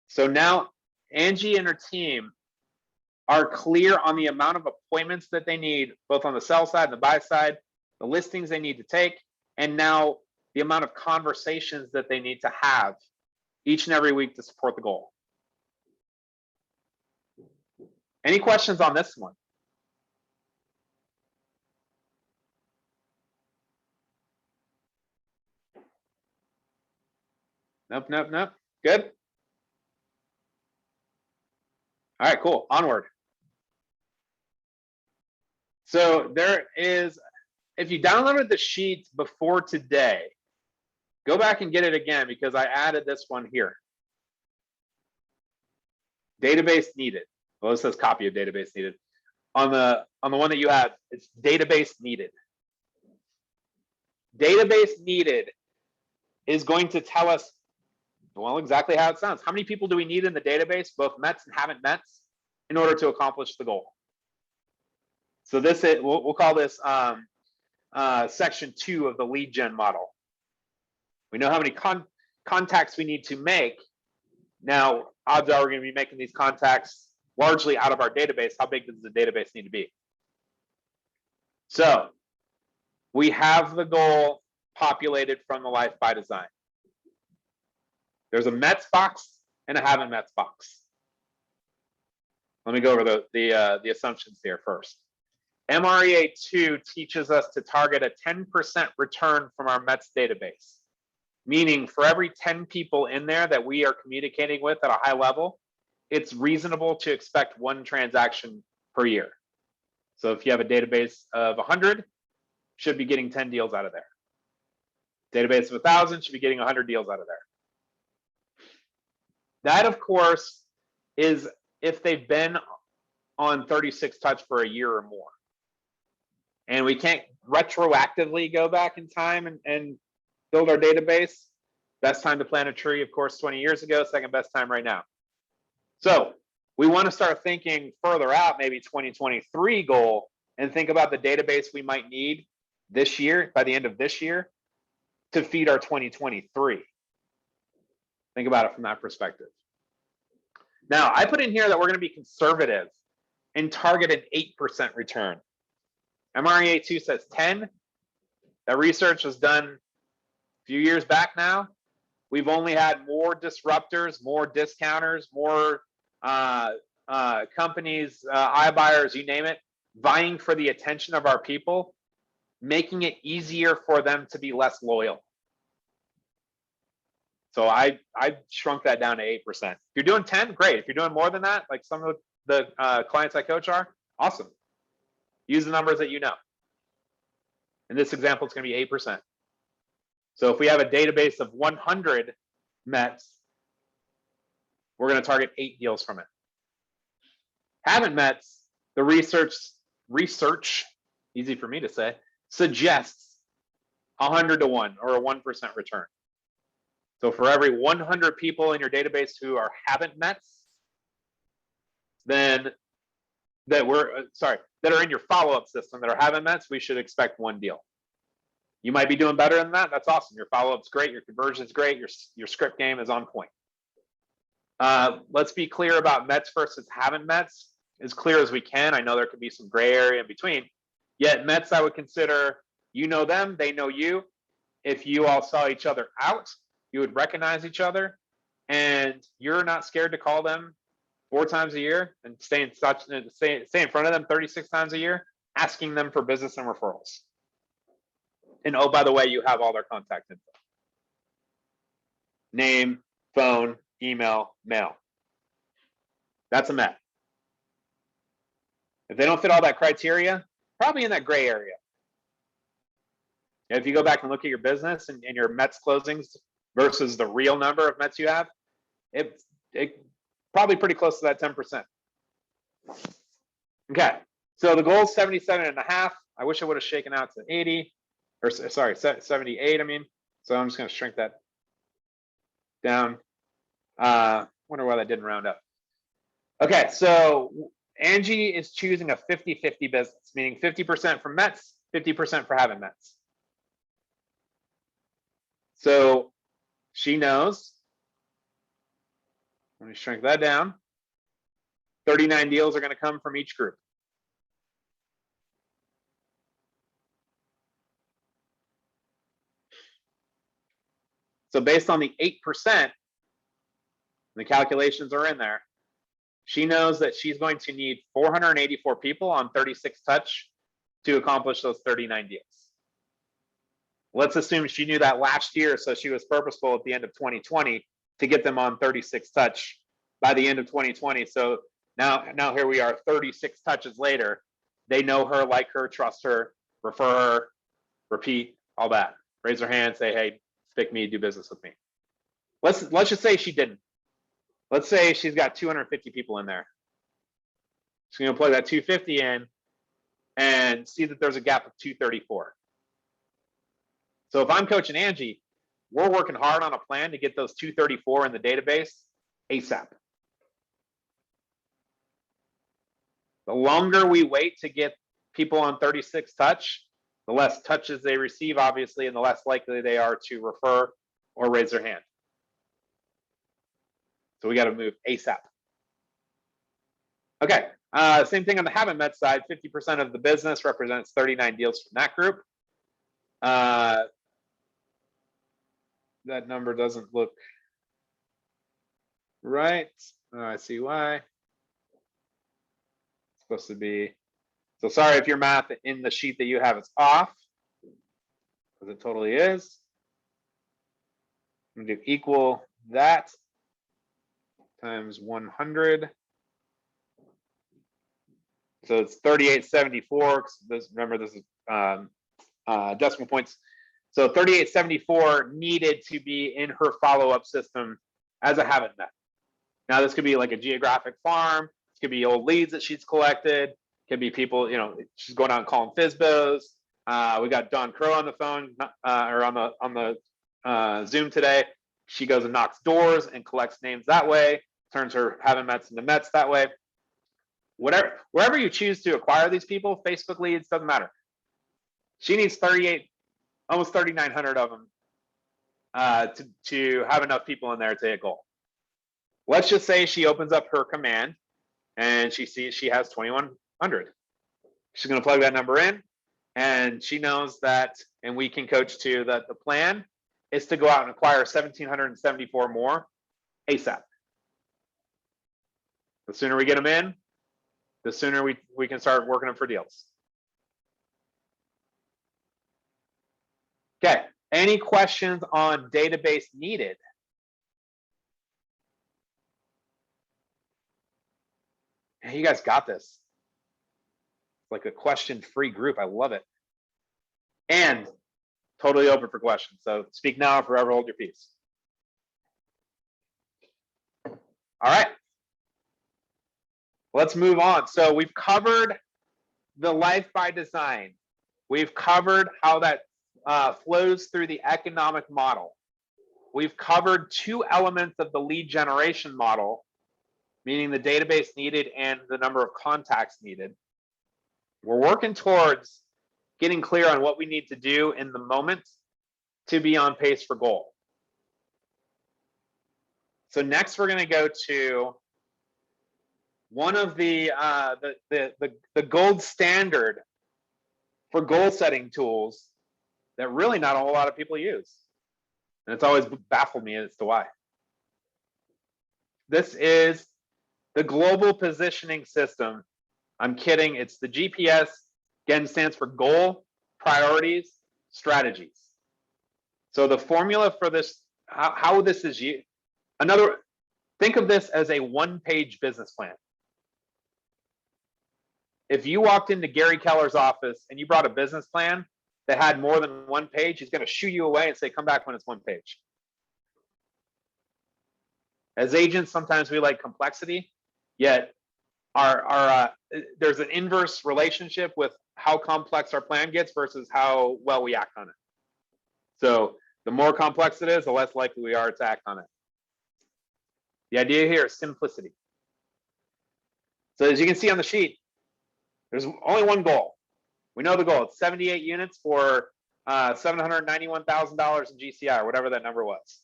So now Angie and her team are clear on the amount of appointments that they need, both on the sell side and the buy side, the listings they need to take, and now the amount of conversations that they need to have each and every week to support the goal. Any questions on this one? Nope, nope, nope. Good. All right, cool. Onward. So there is, if you downloaded the sheet before today, go back and get it again because I added this one here. Database needed. Well, it says copy of database needed. On the one that you have, it's database needed. Database needed is going to tell us, well, exactly how it sounds. How many people do we need in the database, both Mets and haven't Mets, in order to accomplish the goal? So this is, we'll call this section 2 of the lead gen model. We know how many contacts we need to make. Now, odds are we're going to be making these contacts largely out of our database. How big does the database need to be? So we have the goal populated from the Life by Design. There's a Mets box and a haven't Mets box. Let me go over the assumptions here first. MREA2 teaches us to target a 10% return from our Mets database, meaning for every 10 people in there that we are communicating with at a high level, it's reasonable to expect 1 transaction per year. So if you have a database of 100, should be getting 10 deals out of there. Database of 1,000 should be getting 100 deals out of there. That, of course, is if they've been on 36 touch for a year or more. And we can't retroactively go back in time and build our database. Best time to plant a tree, of course, 20 years ago, second best time right now. So we want to start thinking further out, maybe 2023 goal, and think about the database we might need this year, by the end of this year, to feed our 2023. Think about it from that perspective. Now, I put in here that we're going to be conservative and target an 8% return. MREA2 says 10. That research was done a few years back now. We've only had more disruptors, more discounters, more companies, iBuyers, you name it, vying for the attention of our people, making it easier for them to be less loyal. So I shrunk that down to 8%. If you're doing 10, great. If you're doing more than that, like some of the clients I coach are, awesome. Use the numbers that you know. In this example, it's going to be 8%. So if we have a database of 100 Mets, we're going to target 8 deals from it. Haven't Mets, the research, easy for me to say, suggests 100 to 1 or a 1% return. So for every 100 people in your database who are haven't Mets, then that are in your follow-up system that are haven't Mets, we should expect 1 deal. You might be doing better than that. That's awesome. Your follow-up's great. Your conversion's great. Your script game is on point. Let's be clear about Mets versus haven't Mets, as clear as we can. I know there could be some gray area in between. Yet Mets, I would consider, you know them, they know you. If you all saw each other out, you would recognize each other, and you're not scared to call them 4 times a year and stay in front of them 36 times a year, asking them for business and referrals. And oh, by the way, you have all their contact info. Name, phone, email, mail. That's a Met. If they don't fit all that criteria, probably in that gray area. If you go back and look at your business and your Mets closings versus the real number of Mets you have, it probably pretty close to that 10%. Okay, so the goal is 77.5. I wish I would have shaken out to 80, or sorry, 78, I mean. So I'm just going to shrink that down. Wonder why that didn't round up. Okay, so Angie is choosing a 50-50 business, meaning 50% from Mets, 50% for haven't mets. So she knows, let me shrink that down. 39 deals are going to come from each group. So based on the 8%, the calculations are in there. She knows that she's going to need 484 people on 36 touch to accomplish those 39 deals. Let's assume she knew that last year, so she was purposeful at the end of 2020 to get them on 36 touch by the end of 2020. So now here we are 36 touches later. They know her, like her, trust her, refer her, repeat, all that. Raise her hand, say, hey, pick me, do business with me. Let's just say she didn't. Let's say she's got 250 people in there. She's going to plug that 250 in and see that there's a gap of 234. So if I'm coaching Angie, we're working hard on a plan to get those 234 in the database ASAP. The longer we wait to get people on 36 touch, the less touches they receive, obviously, and the less likely they are to refer or raise their hand. So we got to move ASAP. Okay, same thing on the haven't met side. 50% of the business represents 39 deals from that group. That number doesn't look right. Oh, I see why. It's supposed to be. So sorry if your math in the sheet that you have is off, because it totally is. I'm going to do equal that times 100. So it's 3874. Remember, this is decimal points. So 3874 needed to be in her follow-up system as a haven't met. Now, this could be like a geographic farm. It could be old leads that she's collected. It could be people, you know, she's going out and calling FISBOs. We got Dawn Crow on the phone or on the Zoom today. She goes and knocks doors and collects names that way, turns her haven't mets into mets that way. Wherever you choose to acquire these people, Facebook leads, doesn't matter. She needs 38, almost 3,900 of them to have enough people in there to hit goal. Let's just say she opens up her command and she sees she has 2,100. She's going to plug that number in, and she knows that, and we can coach to that the plan is to go out and acquire 1,774 more ASAP. The sooner we get them in, the sooner we can start working them for deals. Okay, any questions on database needed? Hey, you guys got this. It's like a question-free group. I love it. And totally open for questions. So speak now or forever hold your peace. All right. Let's move on. So we've covered the life by design. We've covered how that flows through the economic model. We've covered two elements of the lead generation model, meaning the database needed and the number of contacts needed. We're working towards getting clear on what we need to do in the moment to be on pace for goal. So next we're going to go to one of the gold standard for goal setting tools that really not a whole lot of people use. And it's always baffled me as to why. This is the global positioning system. I'm kidding. It's the GPS. Again, stands for goal, priorities, strategies. So the formula for this, how this is used. Think of this as a one-page business plan. If you walked into Gary Keller's office and you brought a business plan that had more than one page, he's going to shoo you away and say, come back when it's one page. As agents, sometimes we like complexity, yet there's an inverse relationship with how complex our plan gets versus how well we act on it. So the more complex it is, the less likely we are to act on it. The idea here is simplicity. So as you can see on the sheet, there's only one goal. We know the goal. It's 78 units for $791,000 in GCI, or whatever that number was.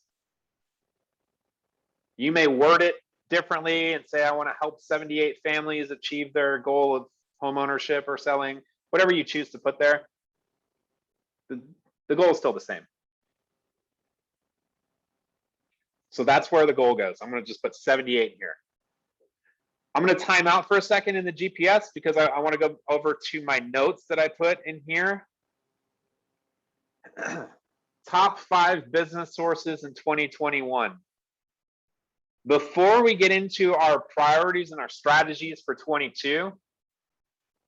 You may word it differently and say, I want to help 78 families achieve their goal of home ownership or selling, whatever you choose to put there. The goal is still the same. So that's where the goal goes. I'm going to just put 78 here. I'm going to time out for a second in the GPS because I want to go over to my notes that I put in here. Top 5 business sources in 2021. Before we get into our priorities and our strategies for 22,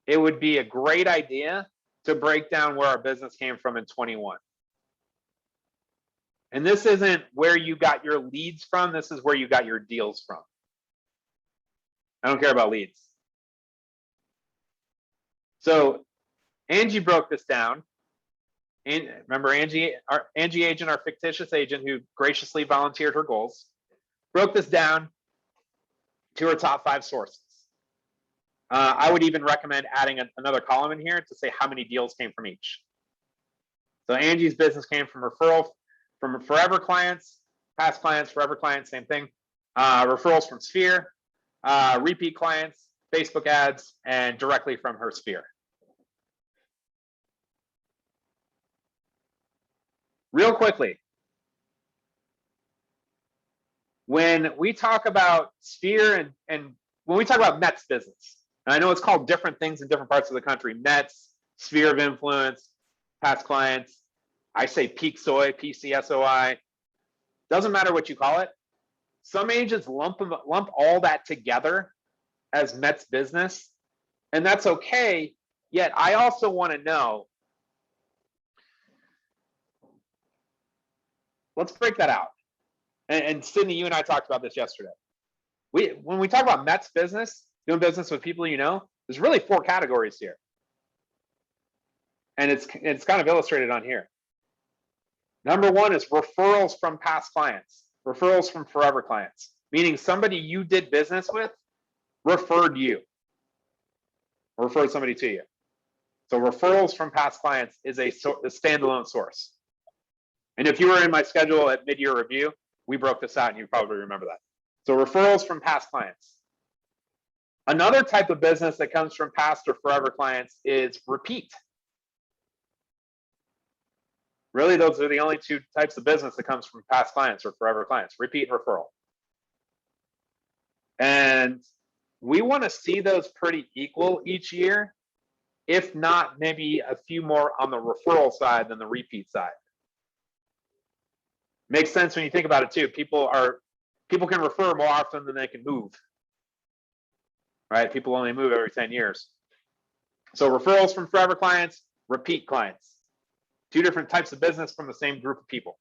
it would be a great idea to break down where our business came from in 21. And this isn't where you got your leads from, this is where you got your deals from. I don't care about leads. So Angie broke this down. And remember Angie, our Angie agent, our fictitious agent who graciously volunteered her goals, broke this down to her top 5 sources. I would even recommend adding another column in here to say how many deals came from each. So Angie's business came from referral from forever clients, past clients, forever clients, same thing. Referrals from Sphere, repeat clients, Facebook ads, and directly from her Sphere. Real quickly, when we talk about Sphere and when we talk about Met's business, and I know it's called different things in different parts of the country, Met's, Sphere of Influence, past clients, I say Peak Soy, PCSOI, doesn't matter what you call it. Some agents lump all that together as Met's business, and that's okay. Yet I also want to know, let's break that out. And Sydney, you and I talked about this yesterday. When we talk about Met's business, doing business with people you know, there's really 4 categories here. And it's kind of illustrated on here. Number 1 is referrals from past clients, referrals from forever clients, meaning somebody you did business with referred you, or referred somebody to you. So referrals from past clients is a standalone source. And if you were in my schedule at mid-year review, we broke this out and you probably remember that. So referrals from past clients. Another type of business that comes from past or forever clients is repeat. Really, those are the only 2 types of business that comes from past clients or forever clients, repeat and referral. And we want to see those pretty equal each year, if not maybe a few more on the referral side than the repeat side. Makes sense when you think about it too. People can refer more often than they can move. Right? People only move every 10 years. So referrals from forever clients, repeat clients. 2 different types of business from the same group of people.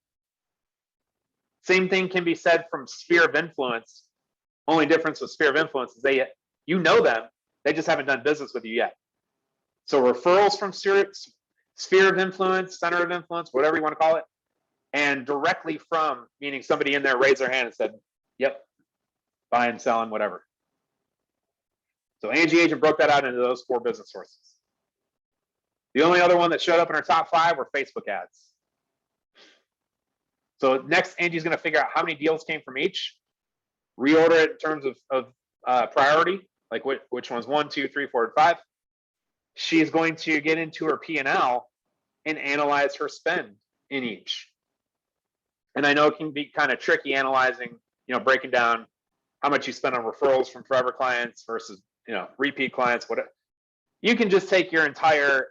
Same thing can be said from Sphere of Influence. Only difference with Sphere of Influence is you know them, they just haven't done business with you yet. So referrals from Sphere of Influence, Center of Influence, whatever you want to call it, and directly from, meaning somebody in there raised their hand and said, yep, buying, selling, whatever. So Angie Agent broke that out into those 4 business sources. The only other one that showed up in our top 5 were Facebook ads. So next, Angie's going to figure out how many deals came from each, reorder it in terms of priority, like which one's 1, 2, 3, 4, and 5. She's going to get into her P&L and analyze her spend in each. And I know it can be kind of tricky analyzing, breaking down how much you spend on referrals from forever clients versus, repeat clients. Whatever. You can just take your entire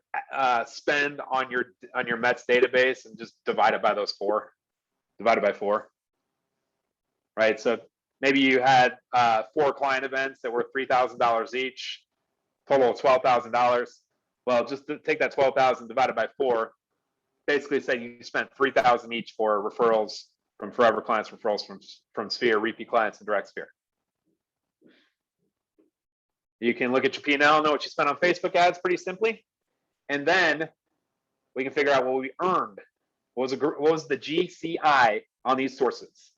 spend on your Mets database and just divide it by those 4, divided by 4, right? So maybe you had 4 client events that were $3,000 each, total of $12,000. Well, just to take that 12,000 divided by 4, basically say you spent $3,000 each for referrals from forever clients, referrals from Sphere, repeat clients, and direct Sphere. You can look at your P&L, know what you spent on Facebook ads pretty simply, and then we can figure out what we earned. What was the GCI on these sources?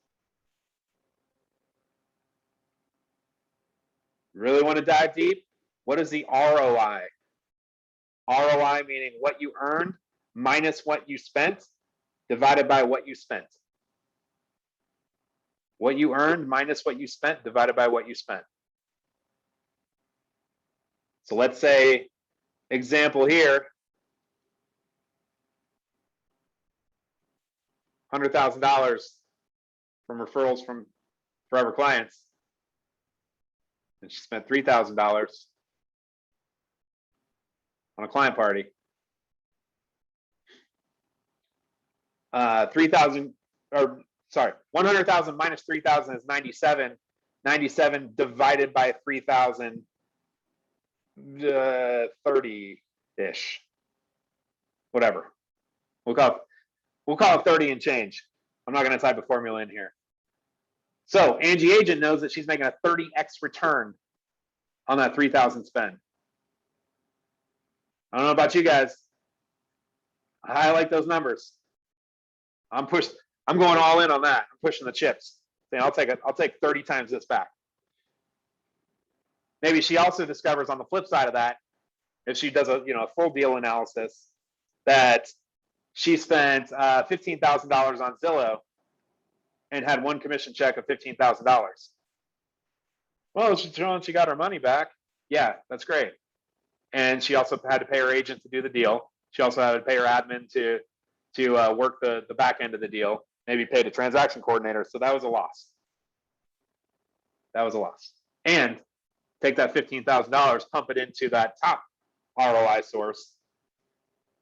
Really want to dive deep? What is the ROI? ROI meaning what you earned minus what you spent divided by what you spent. What you earned minus what you spent divided by what you spent. So let's say, example here, $100,000 from referrals from forever clients. And she spent $3,000 on a client party. 3,000, or sorry, 100,000 minus 3,000 is 97. 97 divided by 3,000, 30-ish, whatever. We'll call it 30 and change. I'm not going to type a formula in here. So Angie Agent knows that she's making a 30x return on that 3,000 spend. I don't know about you guys. I like those numbers. I'm going all in on that. I'm pushing the chips. Saying I'll take 30 times this back. Maybe she also discovers on the flip side of that, if she does a full deal analysis, that she spent $15,000 on Zillow and had one commission check of $15,000. Well, she got her money back. Yeah, that's great. And she also had to pay her agent to do the deal. She also had to pay her admin to work the back end of the deal, maybe paid a transaction coordinator. So that was a loss. That was a loss. And take that $15,000, pump it into that top ROI source,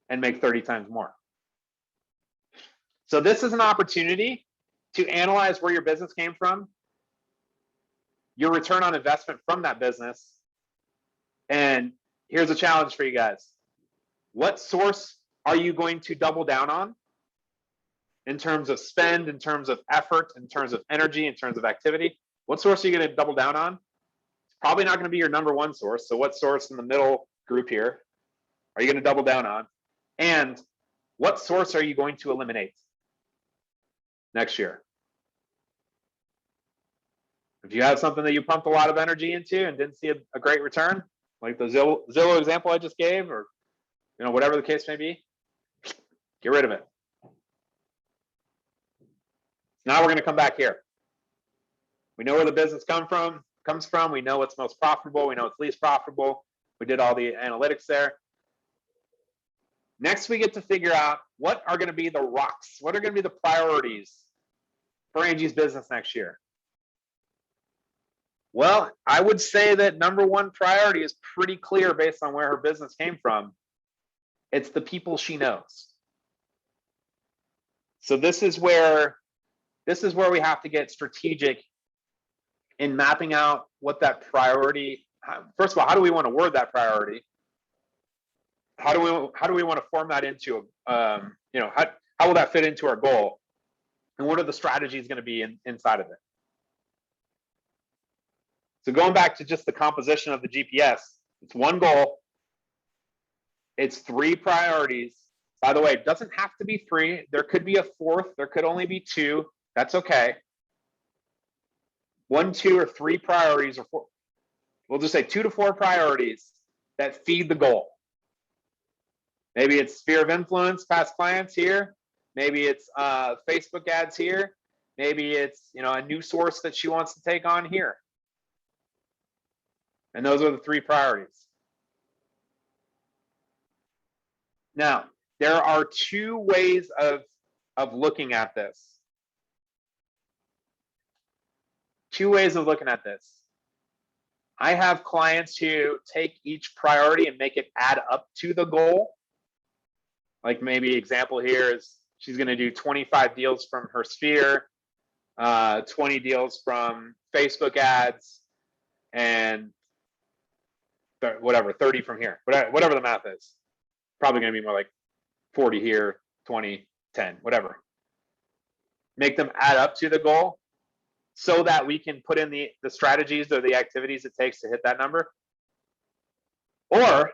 and make 30 times more. So this is an opportunity to analyze where your business came from, your return on investment from that business. And here's a challenge for you guys. What source are you going to double down on in terms of spend, in terms of effort, in terms of energy, in terms of activity? What source are you going to double down on? It's probably not going to be your number one source. So what source in the middle group here are you going to double down on? And what source are you going to eliminate next year? If you have something that you pumped a lot of energy into and didn't see a great return, like the Zillow example I just gave, or whatever the case may be, get rid of it. Now we're going to come back here. We know where the business comes from. We know what's most profitable. We know what's least profitable. We did all the analytics there. Next, we get to figure out what are going to be the rocks. What are going to be the priorities for Angie's business next year? Well, I would say that number one priority is pretty clear based on where her business came from. It's the people she knows. So this is where we have to get strategic in mapping out what that priority. First of all, how do we want to word that priority? How do we want to form that into how will that fit into our goal? And what are the strategies going to be inside of it? So going back to just the composition of the GPS, it's one goal. It's 3 priorities. By the way, it doesn't have to be 3. There could be a 4th. There could only be 2. That's okay. 1, 2, or 3 priorities, or 4. We'll just say 2 to 4 priorities that feed the goal. Maybe it's sphere of influence, past clients here. Maybe it's Facebook ads here. Maybe it's a new source that she wants to take on here. And those are the 3 priorities. Now, there are 2 ways of looking at this. 2 ways of looking at this. I have clients who take each priority and make it add up to the goal. Like maybe example here is she's going to do 25 deals from her sphere, 20 deals from Facebook ads, and whatever, 30 from here, whatever the math is. Probably going to be more like 40 here, 20, 10, whatever. Make them add up to the goal so that we can put in the strategies or the activities it takes to hit that number. Or,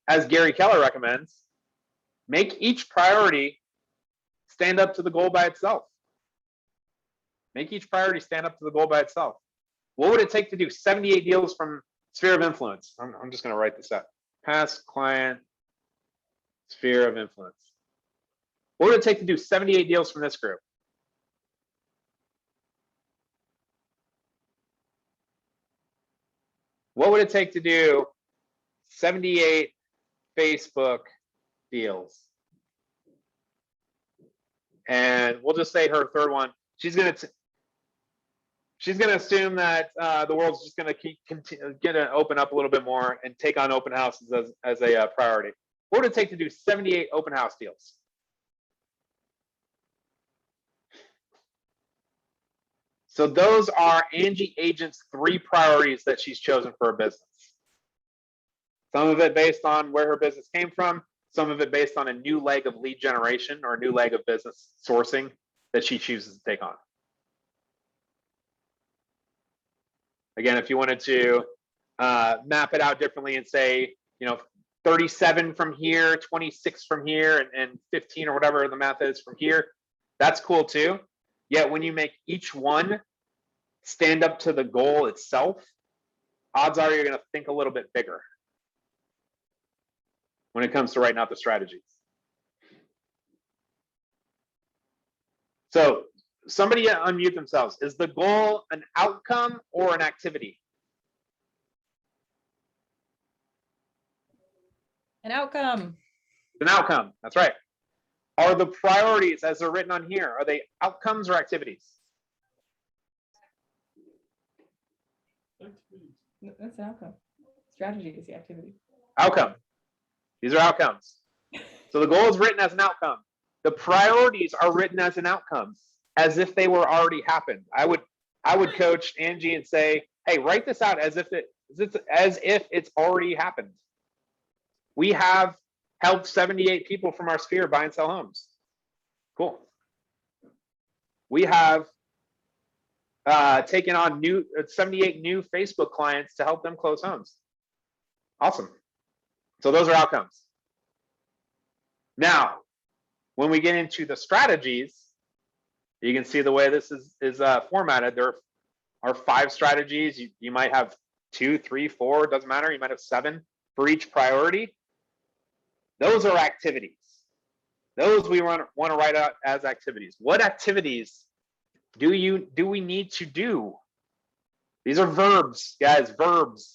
as Gary Keller recommends, make each priority stand up to the goal by itself. Make each priority stand up to the goal by itself. What would it take to do 78 deals from sphere of influence? I'm just going to write this out. Past client sphere of influence. What would it take to do 78 deals from this group? What would it take to do 78 Facebook deals? And we'll just say her third one. She's gonna assume that the world's just gonna gonna open up a little bit more and take on open houses as a priority. What would it take to do 78 open house deals? So those are Angie Agent's 3 priorities that she's chosen for her business. Some of it based on where her business came from, some of it based on a new leg of lead generation or a new leg of business sourcing that she chooses to take on. Again, if you wanted to map it out differently and say, 37 from here, 26 from here, and 15 or whatever the math is from here, that's cool too. Yet when you make each one stand up to the goal itself, odds are you're going to think a little bit bigger when it comes to writing out the strategies. So somebody unmute themselves. Is the goal an outcome or an activity? An outcome. An outcome, that's right. Are the priorities as they're written on here, are they outcomes or activities? That's an outcome. Strategy is the activity. Outcome. These are outcomes. So the goal is written as an outcome. The priorities are written as an outcome, as if they were already happened. I would coach Angie and say, hey, write this out as if it's already happened. We have helped 78 people from our sphere buy and sell homes. Cool. We have taken on 78 new Facebook clients to help them close homes. Awesome. So those are outcomes. Now, when we get into the strategies, you can see the way this is formatted. There are 5 strategies. You might have 2, 3, 4, it doesn't matter. You might have 7 for each priority. Those are activities. Those we want to write out as activities. What activities do we need to do? These are verbs, guys, verbs.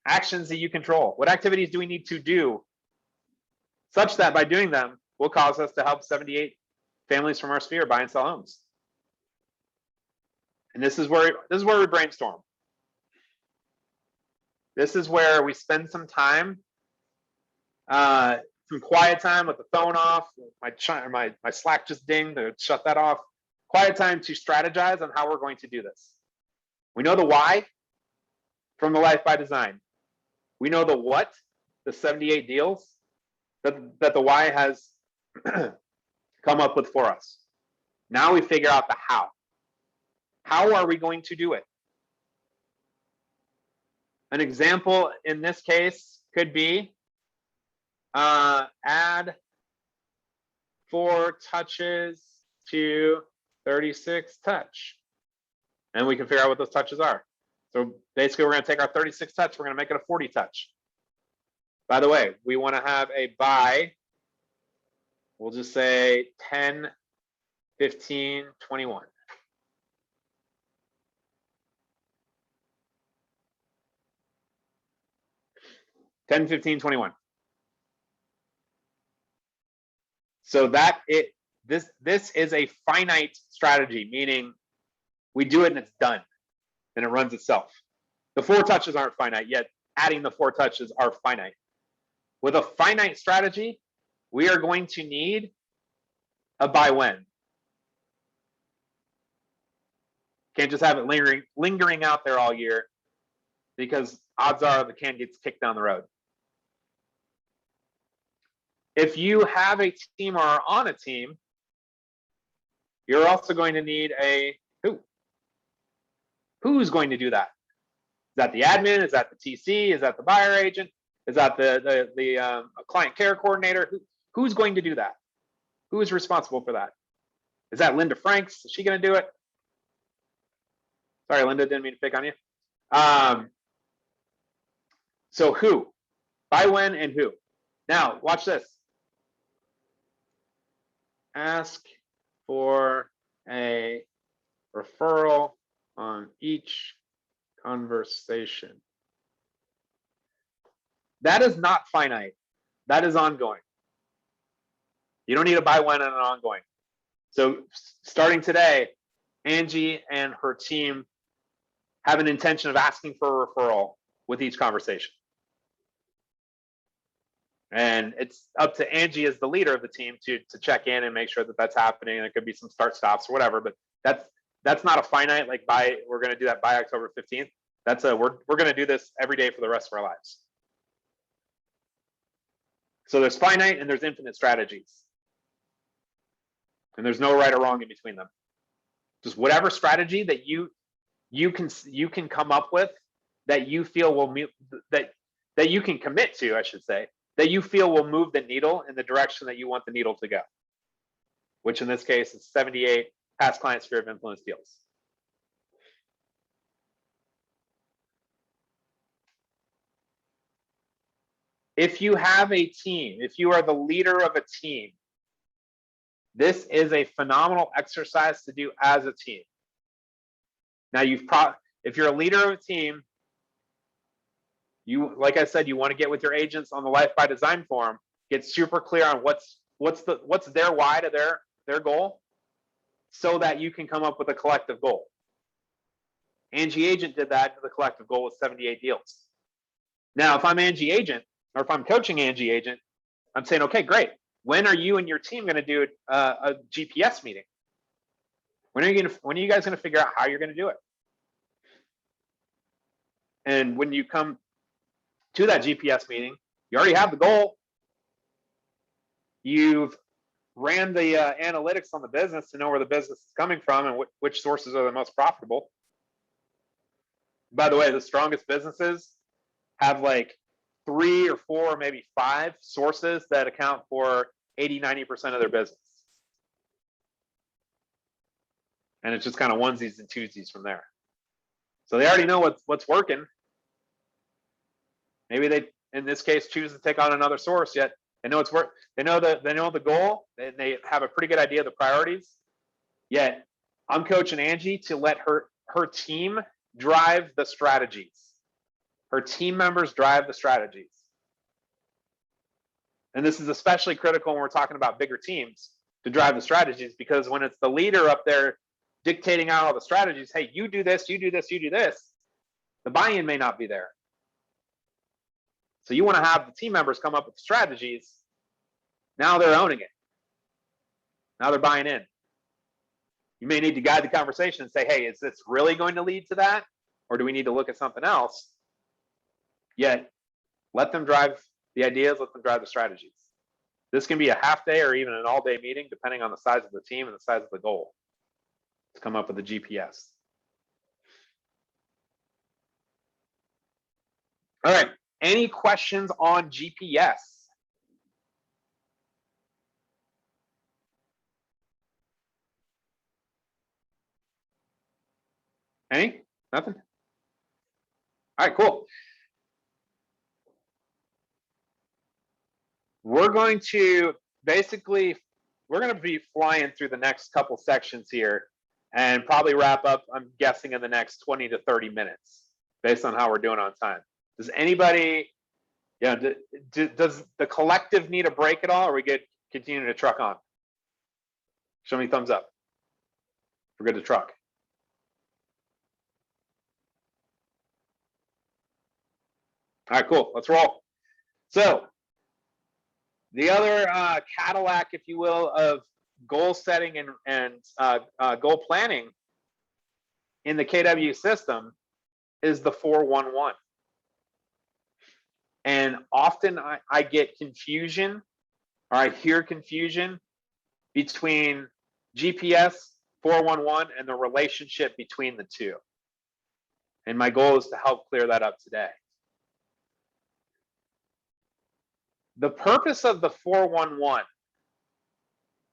Actions that you control. What activities do we need to do such that by doing them will cause us to help 78 families from our sphere buy and sell homes? And this is where we brainstorm. This is where we spend some time, some quiet time with the phone off. My Slack just dinged to shut that off. Quiet time to strategize on how we're going to do this. We know the why from the Life by Design. We know the what, the 78 deals that the why has come up with for us. Now we figure out the how. How are we going to do it? An example in this case could be add 4 touches to 36 touch. And we can figure out what those touches are. So basically, we're going to take our 36 touch, we're going to make it a 40 touch. By the way, we want to have a buy. We'll just say 10, 15, 21. $10, 15, 21. So this is a finite strategy, meaning we do it and it's done, and it runs itself. The 4 touches aren't finite yet. Adding the 4 touches are finite. With a finite strategy, we are going to need a buy when. Can't just have it lingering out there all year, because odds are the can gets kicked down the road. If you have a team or are on a team, you're also going to need a who. Who's going to do that? Is that the admin? Is that the TC? Is that the buyer agent? Is that the client care coordinator? Who's going to do that? Who is responsible for that? Is that Linda Franks? Is she going to do it? Sorry, Linda, didn't mean to pick on you. So who? By when and who. Now, watch this. Ask for a referral on each conversation. That is not finite. That is ongoing. You don't need a by when and an ongoing. So starting today, Angie and her team have an intention of asking for a referral with each conversation. And it's up to Angie as the leader of the team to check in and make sure that that's happening. And it could be some start stops or whatever, but that's not a finite, like we're going to do that by October 15th. That's we're going to do this every day for the rest of our lives. So there's finite and there's infinite strategies. And there's no right or wrong in between them. Just whatever strategy that you can come up with that you feel will that you can commit to, I should say, that you feel will move the needle in the direction that you want the needle to go, which in this case is 78 past client sphere of influence deals. If you have a team, if you are the leader of a team, this is a phenomenal exercise to do as a team. Now if you're a leader of a team, like I said, you want to get with your agents on the Life by Design forum, get super clear on what's their why to their goal, so that you can come up with a collective goal. Angie Agent did that. The collective goal was 78 deals. Now, if I'm Angie Agent, or if I'm coaching Angie Agent, I'm saying, okay, great. When are you and your team going to do a GPS meeting? When are you guys going to figure out how you're going to do it? And when you come to that GPS meeting, you already have the goal. You've ran the analytics on the business to know where the business is coming from and which sources are the most profitable. By the way, the strongest businesses have like 3 or 4, maybe 5 sources that account for 80–90% of their business. And it's just kind of onesies and twosies from there. So they already know what's working. Maybe they, in this case, choose to take on another source, yet they know it's work. They know the goal, and they have a pretty good idea of the priorities. Yet I'm coaching Angie to let her team drive the strategies. Her team members drive the strategies. And this is especially critical when we're talking about bigger teams to drive the strategies, because when it's the leader up there dictating out all the strategies, hey, you do this, you do this, you do this, the buy-in may not be there. So you want to have the team members come up with strategies. Now they're owning it. Now they're buying in. You may need to guide the conversation and say, hey, is this really going to lead to that? Or do we need to look at something else? Yet, let them drive the ideas, let them drive the strategies. This can be a half day or even an all day meeting, depending on the size of the team and the size of the goal, to come up with a GPS. All right, any questions on GPS? Any? Nothing? All right, cool. We're going to be flying through the next couple sections here and probably wrap up, I'm guessing, in the next 20 to 30 minutes based on how we're doing on time. Does anybody, does the collective need a break at all, or are we good continuing to truck on? Show me thumbs up. We're good to truck. All right, cool. Let's roll. So the other Cadillac, if you will, of goal setting and goal planning in the KW system is the 411. And often I get confusion, or I hear confusion between GPS, 411, and the relationship between the two. And my goal is to help clear that up today. The purpose of the 411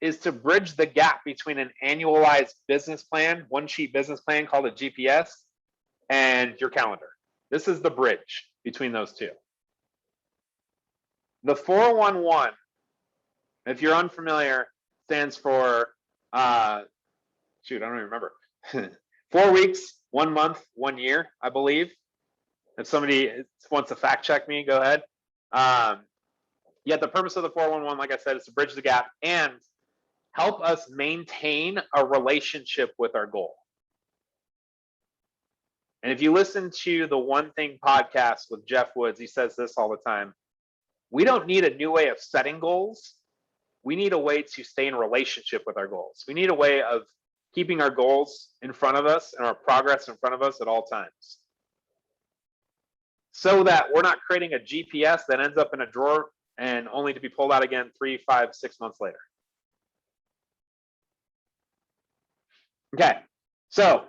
is to bridge the gap between an annualized business plan, one sheet business plan called a GPS, and your calendar. This is the bridge between those two. The 411, if you're unfamiliar, stands for, shoot, I don't even remember. 4 weeks, 1 month, 1 year, I believe. If somebody wants to fact check me, go ahead. Yet the purpose of the 411, like I said, is to bridge the gap and help us maintain a relationship with our goal. And if you listen to the One Thing podcast with Jeff Woods, he says this all the time. We don't need a new way of setting goals. We need a way to stay in relationship with our goals. We need a way of keeping our goals in front of us and our progress in front of us at all times, so that we're not creating a GPS that ends up in a drawer and only to be pulled out again 3, 5, 6 months later. Okay, so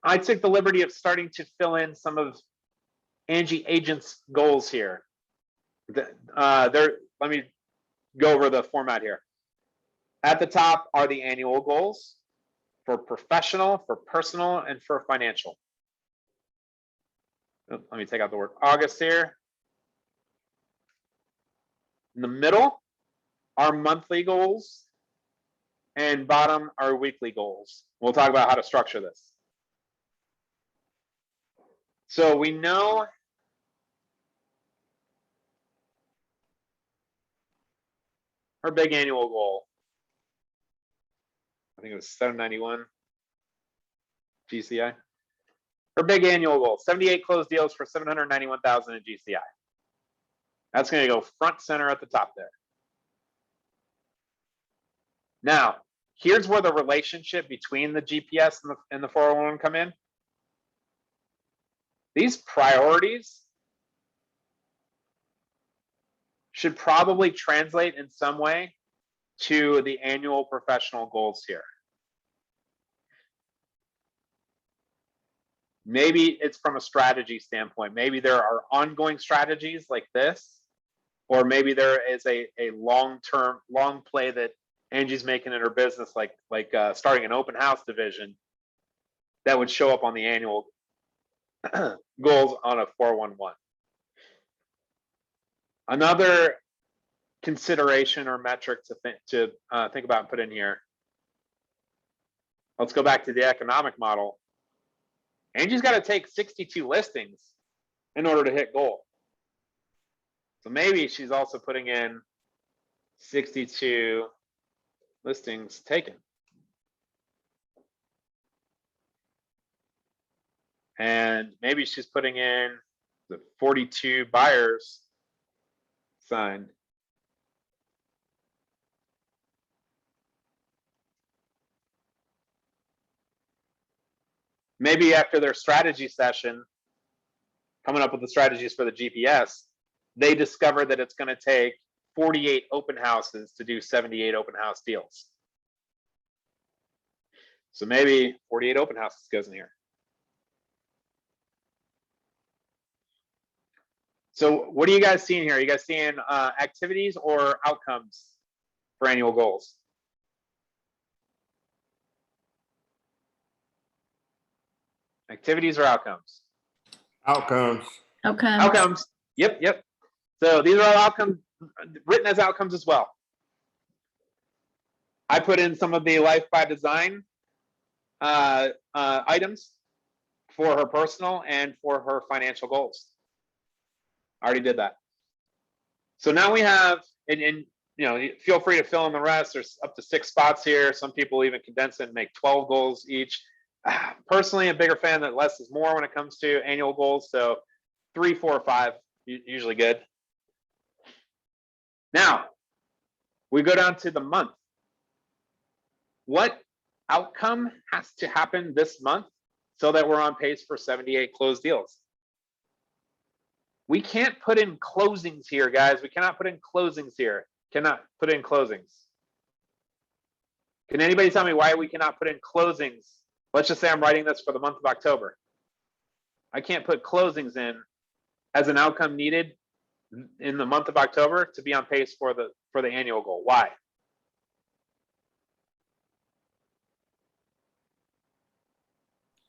I took the liberty of starting to fill in some of Angie Agent's goals here. Let me go over the format here. At the top are the annual goals for professional, for personal, and for financial. Let me take out the word August here. In the middle are monthly goals, and bottom are weekly goals. We'll talk about how to structure this. So we know her big annual goal, I think it was 791 GCI. Her big annual goal, 78 closed deals for 791,000 in GCI. That's going to go front center at the top there. Now, here's where the relationship between the GPS and the 401 come in. These priorities should probably translate in some way to the annual professional goals here. Maybe it's from a strategy standpoint. Maybe there are ongoing strategies like this, or maybe there is a long play that Angie's making in her business, like starting an open house division that would show up on the annual goals on a 411. Another consideration or metric to think about and put in here. Let's go back to the economic model. Angie's got to take 62 listings in order to hit goal. So maybe she's also putting in 62 listings taken. And maybe she's putting in the 42 buyers signed. Maybe after their strategy session, coming up with the strategies for the GPS, they discover that it's going to take 48 open houses to do 78 open house deals. So maybe 48 open houses goes in here. So what are you guys seeing here? Are you guys seeing activities or outcomes for annual goals? Activities or outcomes? Outcomes. Outcomes. Yep. So these are all outcomes, written as outcomes as well. I put in some of the Life by Design items for her personal and for her financial goals. I already did that. So now we have, and feel free to fill in the rest. There's up to 6 spots here. Some people even condense it and make 12 goals each. Personally, a bigger fan that less is more when it comes to annual goals. So 3, 4, 5, usually good. Now, we go down to the month. What outcome has to happen this month so that we're on pace for 78 closed deals? We can't put in closings here, guys. We cannot put in closings here. Cannot put in closings. Can anybody tell me why we cannot put in closings? Let's just say I'm writing this for the month of October. I can't put closings in as an outcome needed in the month of October to be on pace for the annual goal. Why?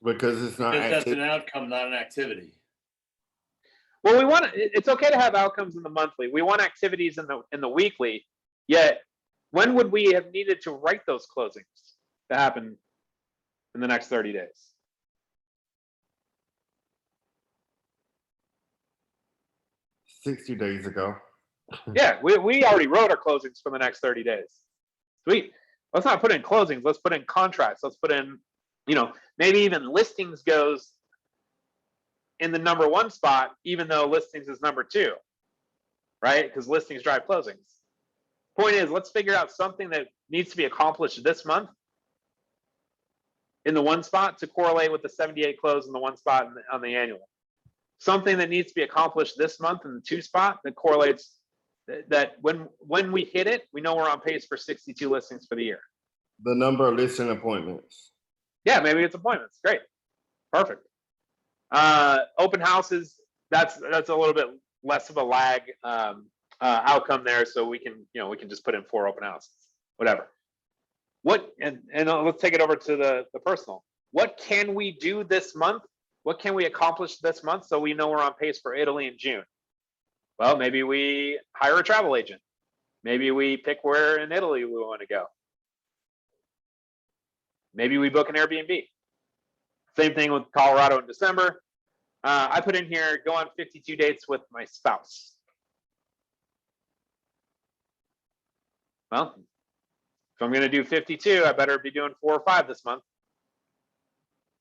Because it's not Because that's active. an outcome, not an activity. Well, we want, it's okay to have outcomes in the monthly. We want activities in the weekly. Yet, when would we have needed to write those closings to happen in the next 30 days? $60 ago. Yeah, we already wrote our closings for the next 30 days. Sweet. Let's not put in closings. Let's put in contracts. Let's put in, maybe even listings goes in the number 1 spot, even though listings is number 2, right? Because listings drive closings. Point is, let's figure out something that needs to be accomplished this month in the 1 spot to correlate with the 78 close in the 1 spot on the annual. Something that needs to be accomplished this month in the 2 spot that correlates that when we hit it, we know we're on pace for 62 listings for the year. The number of listing appointments. Yeah, maybe it's appointments. Great. Perfect. Open houses, that's a little bit less of a lag outcome there. So we can just put in 4 open houses, whatever. And let's take it over to the personal. What can we do this month? What can we accomplish this month so we know we're on pace for Italy in June? Well, maybe we hire a travel agent. Maybe we pick where in Italy we want to go. Maybe we book an Airbnb. Same thing with Colorado in December. I put in here, go on 52 dates with my spouse. Well, if I'm going to do 52, I better be doing 4 or 5 this month.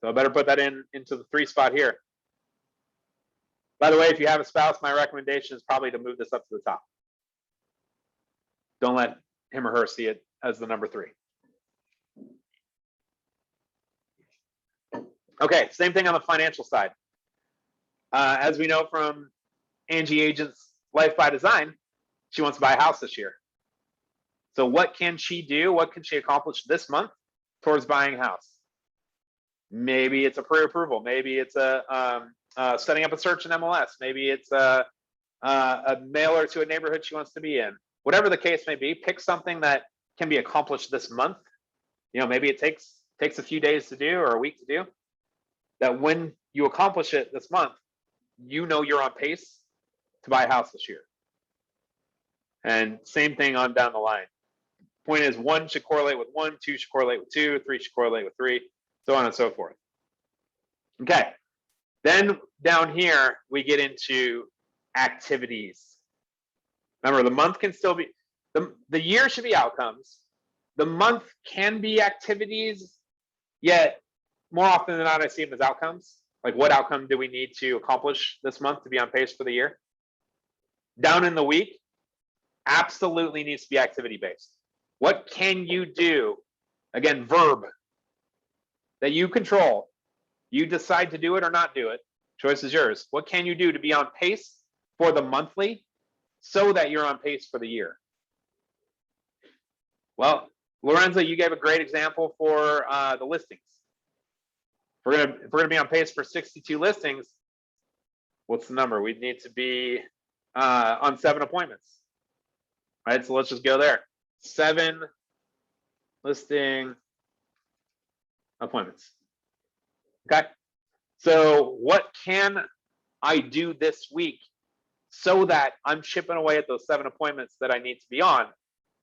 So I better put that into the 3 spot here. By the way, if you have a spouse, my recommendation is probably to move this up to the top. Don't let him or her see it as the number 3. Okay, same thing on the financial side. As we know from Angie Agent's Life by Design, she wants to buy a house this year. So what can she do? What can she accomplish this month towards buying a house? Maybe it's a pre-approval. Maybe it's setting up a search in MLS. Maybe it's a mailer to a neighborhood she wants to be in. Whatever the case may be, pick something that can be accomplished this month. Maybe it takes a few days to do or a week to do. That when you accomplish it this month, you're on pace to buy a house this year. And same thing on down the line. Point is, 1 should correlate with 1, 2 should correlate with 2, 3 should correlate with 3, so on and so forth. Okay. Then down here, we get into activities. Remember, the month can still be, the year should be outcomes. The month can be activities, yet more often than not, I see them as outcomes. Like, what outcome do we need to accomplish this month to be on pace for the year? Down in the week, absolutely needs to be activity-based. What can you do? Again, verb that you control. You decide to do it or not do it. Choice is yours. What can you do to be on pace for the monthly so that you're on pace for the year? Well, Lorenzo, you gave a great example for the listings. If we're gonna be on pace for 62 listings, what's the number? We need to be on 7 appointments. All right, so let's just go there. 7 listing appointments. Okay, so what can I do this week so that I'm chipping away at those 7 appointments that I need to be on,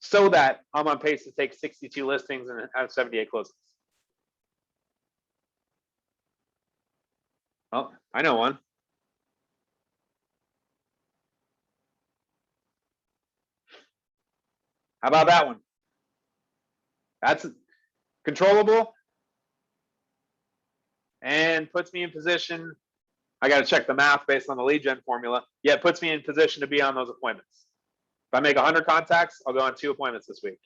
so that I'm on pace to take 62 listings and have 78 closings? Well, I know one. How about that one? That's controllable and puts me in position. I got to check the math based on the lead gen formula. Yeah, it puts me in position to be on those appointments. If I make 100 contacts, I'll go on 2 appointments this week,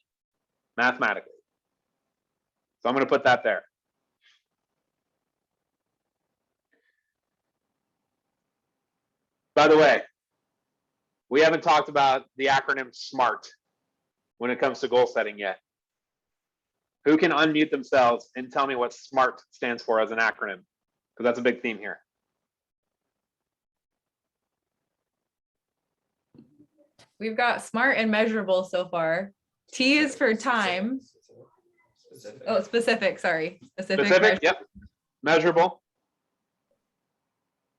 mathematically. So I'm going to put that there. By the way, we haven't talked about the acronym SMART when it comes to goal setting yet. Who can unmute themselves and tell me what SMART stands for as an acronym? Because that's a big theme here. We've got SMART and measurable so far. T is for time. Oh, specific, sorry. Specific, yep. Measurable.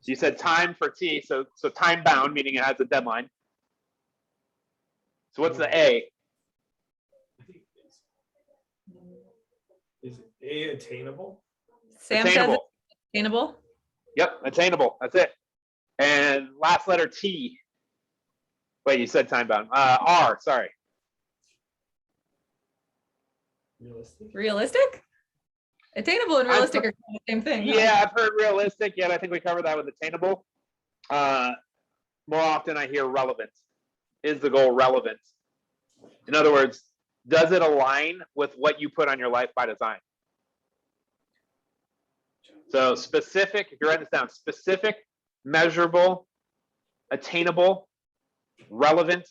So you said time for T, so time bound, meaning it has a deadline. So what's the A? Is A attainable? Sam says Attainable. it's attainable. Yep, attainable. That's it. And last letter T. Wait, you said time bound. R, sorry. Realistic? Realistic? Attainable and realistic are kind of the same thing. huh? Yeah, I've heard realistic. Yeah, I think we covered that with attainable. More often I hear relevant. Is the goal relevant? In other words, does it align with what you put on your life by design? So specific, if you write this down, specific, measurable, attainable, relevant,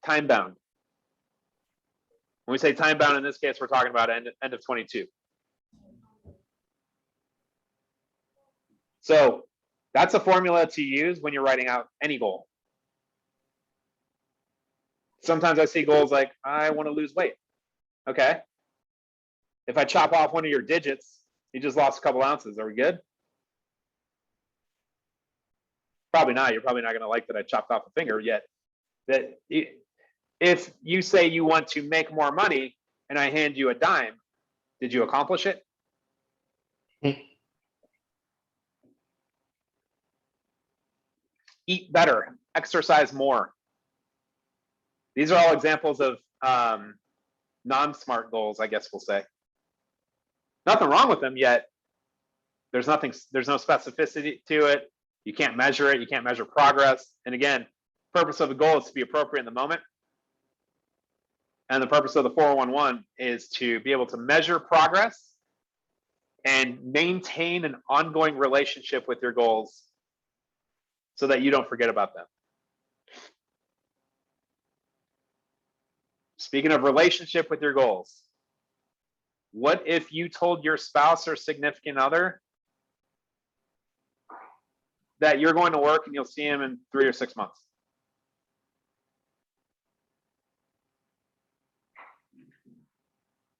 time bound. When we say time bound, in this case, we're talking about end of 22. So that's a formula to use when you're writing out any goal. Sometimes I see goals like, I want to lose weight. Okay. If I chop off one of your digits, you just lost a couple ounces. Are we good? Probably not. You're probably not going to like that I chopped off a finger yet. That if you say you want to make more money and I hand you a dime, did you accomplish it? Eat better, exercise more. These are all examples of non-SMART goals, I guess we'll say. Nothing wrong with them yet. There's no specificity to it. You can't measure it. You can't measure progress. And again, purpose of the goal is to be appropriate in the moment. And the purpose of the 411 is to be able to measure progress and maintain an ongoing relationship with your goals so that you don't forget about them. Speaking of relationship with your goals, what if you told your spouse or significant other that you're going to work and you'll see him in 3 or 6 months?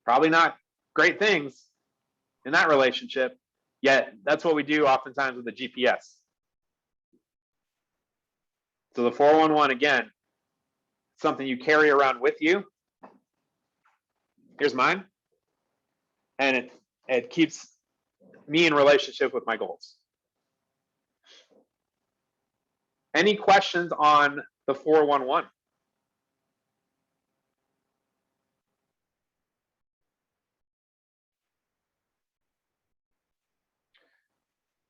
Probably not great things in that relationship, yet that's what we do oftentimes with the GPS. So the 411, again, something you carry around with you. Here's mine. And it keeps me in relationship with my goals. Any questions on the 411?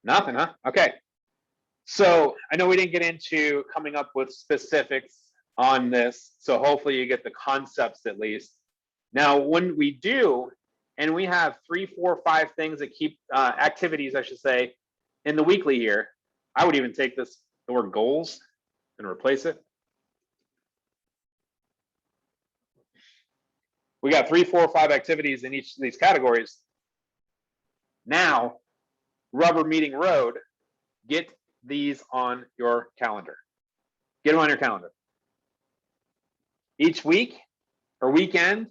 Nothing, huh? Okay. So I know we didn't get into coming up with specifics on this, so hopefully you get the concepts at least. Now, when we do, and we have 3, 4, 5 things that keep activities, I should say, in the weekly here, I would even take the word goals and replace it. We got 3, 4, 5 activities in each of these categories. Now, rubber meeting road, get these on your calendar. Get them on your calendar. Each week or weekend,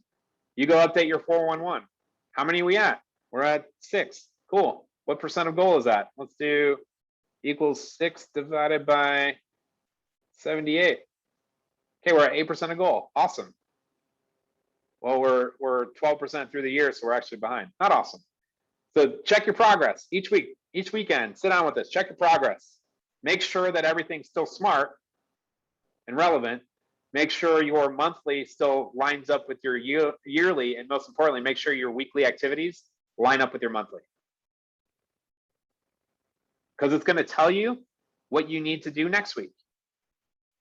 you go update your 411. How many are we at? We're at 6. Cool. What percent of goal is that? Let's do equals 6 divided by 78. Okay, we're at 8% of goal. Awesome. Well, we're 12% through the year, so we're actually behind. Not awesome. So check your progress each week, each weekend. Sit down with us. Check your progress. Make sure that everything's still smart and relevant. Make sure your monthly still lines up with your yearly, and most importantly, make sure your weekly activities line up with your monthly. Because it's going to tell you what you need to do next week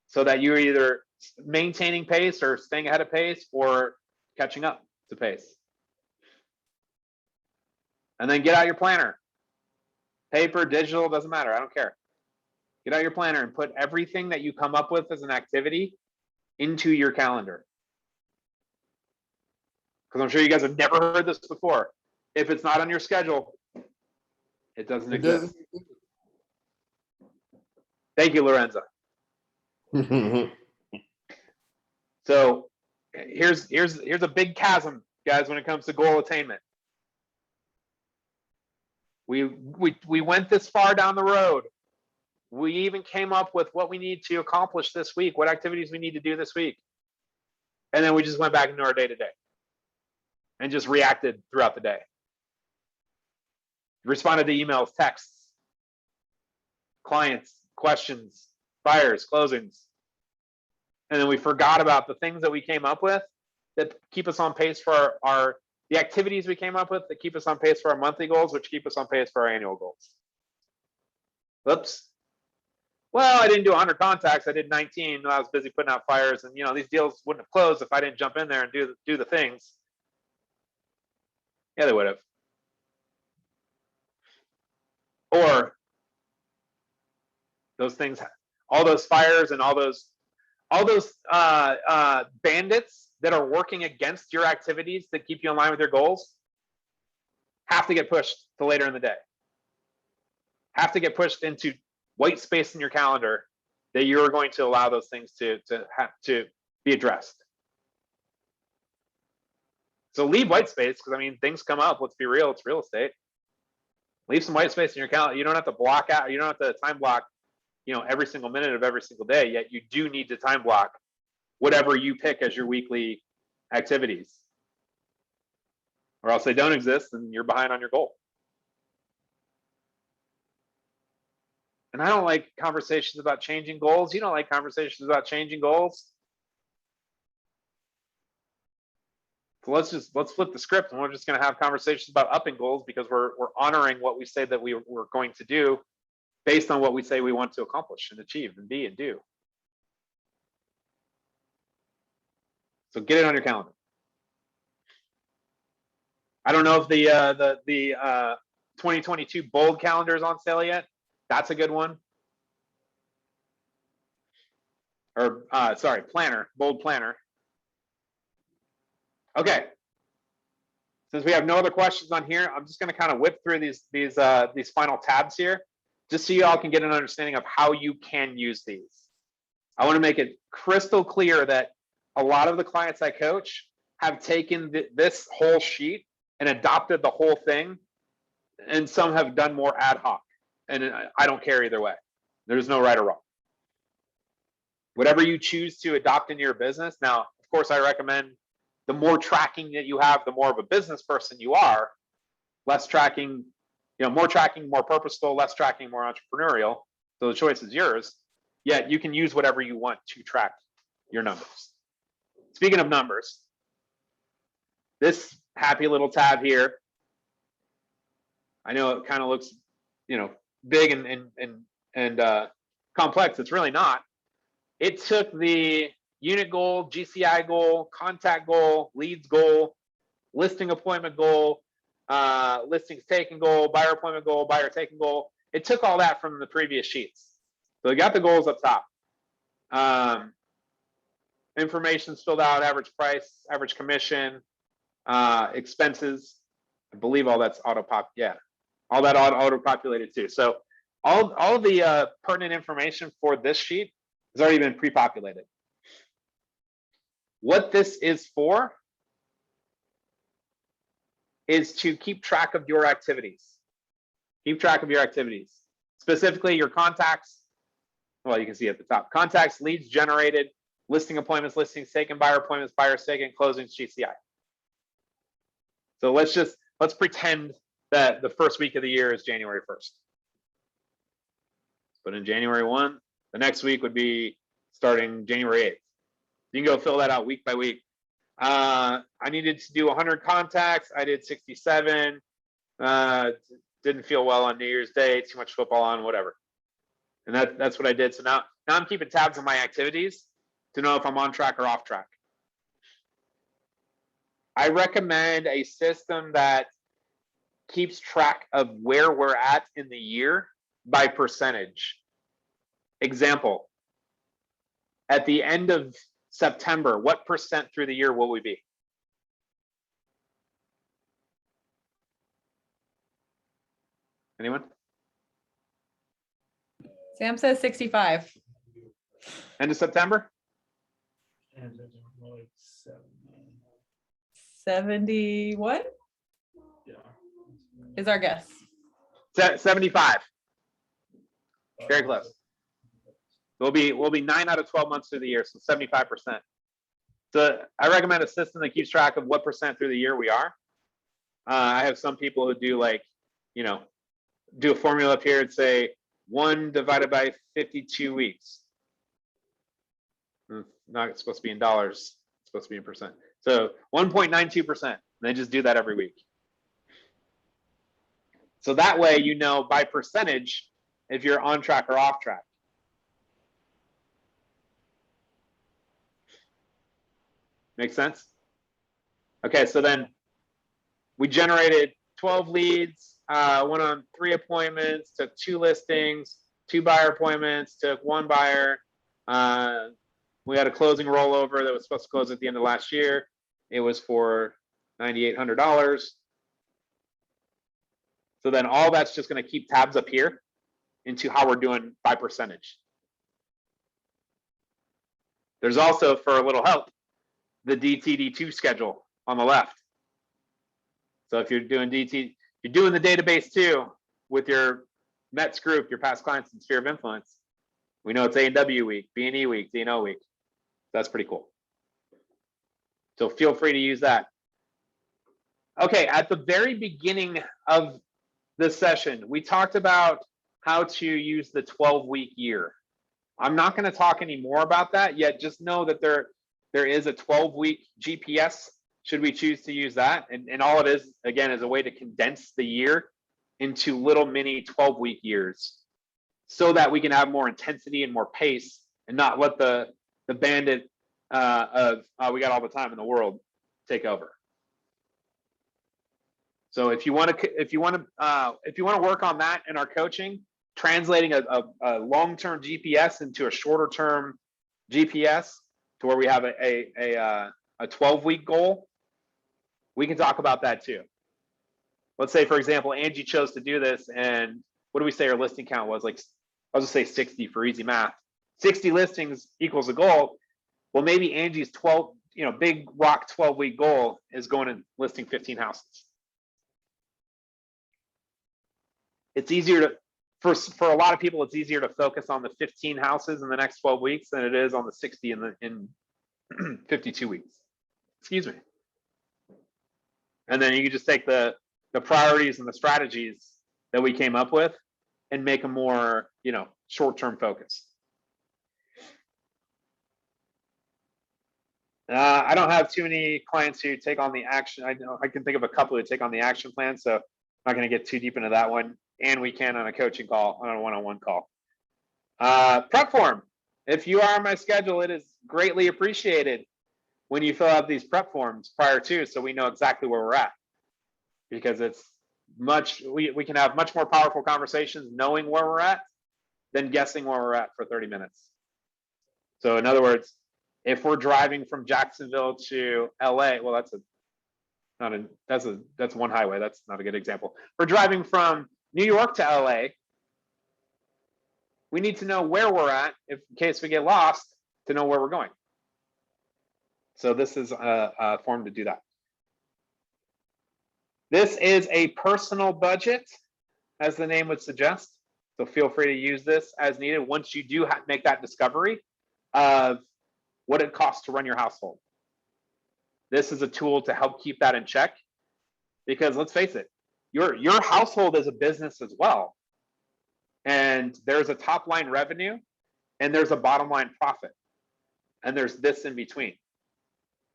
so that you're either maintaining pace or staying ahead of pace or catching up to pace. And then get out your planner. Paper, digital, doesn't matter. I don't care. Get out your planner and put everything that you come up with as an activity into your calendar. Because I'm sure you guys have never heard this before. If it's not on your schedule, it doesn't exist. Thank you, Lorenza. So here's a big chasm, guys, when it comes to goal attainment. We went this far down the road We even came up with what we need to accomplish this week, what activities we need to do this week. And then we just went back into our day-to-day and just reacted throughout the day. Responded to emails, texts, clients, questions, buyers, closings. And then we forgot about the things that we came up with that keep us on pace for the activities we came up with that keep us on pace for our monthly goals, which keep us on pace for our annual goals. Oops. Well, I didn't do 100 contacts. I did 19. I was busy putting out fires, and these deals wouldn't have closed if I didn't jump in there and do the things. Yeah, they would have. Or those things, all those fires and all those bandits that are working against your activities that keep you in line with your goals have to get pushed to later in the day. Have to get pushed into white space in your calendar that you're going to allow those things to be addressed. So leave white space, because I mean, things come up. Let's be real, it's real estate. Leave some white space in your calendar. You don't have to block out, you don't have to time block, every single minute of every single day, yet you do need to time block whatever you pick as your weekly activities. Or else they don't exist and you're behind on your goal. And I don't like conversations about changing goals. You don't like conversations about changing goals. So let's flip the script, and we're just going to have conversations about upping goals, because we're honoring what we say that we're going to do based on what we say we want to accomplish and achieve and be and do. So get it on your calendar. I don't know if the 2022 bold calendar is on sale yet. That's a good one. Or sorry, planner, bold planner. Okay. Since we have no other questions on here, I'm just going to kind of whip through these final tabs here, just so you all can get an understanding of how you can use these. I want to make it crystal clear that a lot of the clients I coach have taken this whole sheet and adopted the whole thing, and some have done more ad hoc. And I don't care either way. There's no right or wrong. Whatever you choose to adopt into your business. Now, of course, I recommend the more tracking that you have, the more of a business person you are. Less tracking, more tracking, more purposeful, less tracking, more entrepreneurial. So the choice is yours. Yet you can use whatever you want to track your numbers. Speaking of numbers, this happy little tab here, I know it kind of looks, big and complex. It's really not. It took the unit goal, GCI goal, contact goal, leads goal, listing appointment goal, listings taken goal, buyer appointment goal, buyer taken goal. It took all that from the previous sheets. So we got the goals up top. Information's filled out, average price, average commission, expenses. I believe all that's auto-pop. Yeah, all that auto-populated too. So all the pertinent information for this sheet has already been pre-populated. What this is for is to keep track of your activities. Keep track of your activities, specifically your contacts. Well, you can see at the top, contacts, leads generated, listing appointments, listings taken, buyer appointments, buyers taken, closings, GCI. So let's pretend that the first week of the year is January 1st. But in January 1, the next week would be starting January 8th. You can go fill that out week by week. I needed to do 100 contacts. I did 67. Didn't feel well on New Year's Day. Too much football on, whatever. And that's what I did. So now I'm keeping tabs on my activities to know if I'm on track or off track. I recommend a system that keeps track of where we're at in the year by percentage. Example, at the end of September, what percent through the year will we be? Anyone? Sam says 65. End of September? And then like 71 yeah. is our guess. 75. Very close. We'll be 9 out of 12 months through the year, so 75%. So I recommend a system that keeps track of what percent through the year we are. I have some people who do like, you know, do a formula up here and say 1 divided by 52 weeks. Not supposed to be in dollars, it's supposed to be in percent. So 1.92%. They just do that every week. So that way, you know, by percentage, if you're on track or off track. Make sense? Okay, so then we generated 12 leads, went on 3 appointments, took 2 listings, 2 buyer appointments, took 1 buyer. We had a closing rollover that was supposed to close at the end of last year. It was for $9,800. So then all that's just going to keep tabs up here into how we're doing by percentage. There's also, for a little help, the DTD2 schedule on the left. So if you're doing you're doing the database too with your METS group, your past clients and sphere of influence. We know it's A&W week, B&E week, D&O week. That's pretty cool. So feel free to use that. Okay, at the very beginning of this session, we talked about how to use the 12-week year. I'm not going to talk any more about that yet. Just know that there is a 12-week GPS, should we choose to use that. And all it is, again, is a way to condense the year into little mini 12-week years so that we can have more intensity and more pace and not let the bandit of we got all the time in the world take over. So if you want to work on that in our coaching, translating a long-term GPS into a shorter-term GPS to where we have a 12-week goal, we can talk about that too. Let's say, for example, Angie chose to do this, and what do we say her listing count was? Like, I'll just say 60 for easy math. 60 listings equals a goal. Well, maybe Angie's big rock 12-week goal is going and listing 15 houses. It's easier to, for a lot of people, it's easier to focus on the 15 houses in the next 12 weeks than it is on the 60 in 52 weeks. Excuse me. And then you can just take the priorities and the strategies that we came up with and make them more, short-term focus. I don't have too many clients who take on the action. I can think of a couple who take on the action plan, so I'm not going to get too deep into that one. And we can on a coaching call, on a one-on-one call. Prep form. If you are on my schedule, it is greatly appreciated when you fill out these prep forms prior to, so we know exactly where we're at. Because it's we can have much more powerful conversations knowing where we're at than guessing where we're at for 30 minutes. So in other words, if we're driving from Jacksonville to LA, well, that's one highway. That's not a good example. We're driving from New York to LA. We need to know where we're at in case we get lost to know where we're going. So this is a form to do that. This is a personal budget, as the name would suggest. So feel free to use this as needed once you do make that discovery of what it costs to run your household. This is a tool to help keep that in check, because let's face it, your household is a business as well. And there's a top line revenue and there's a bottom line profit. And there's this in between.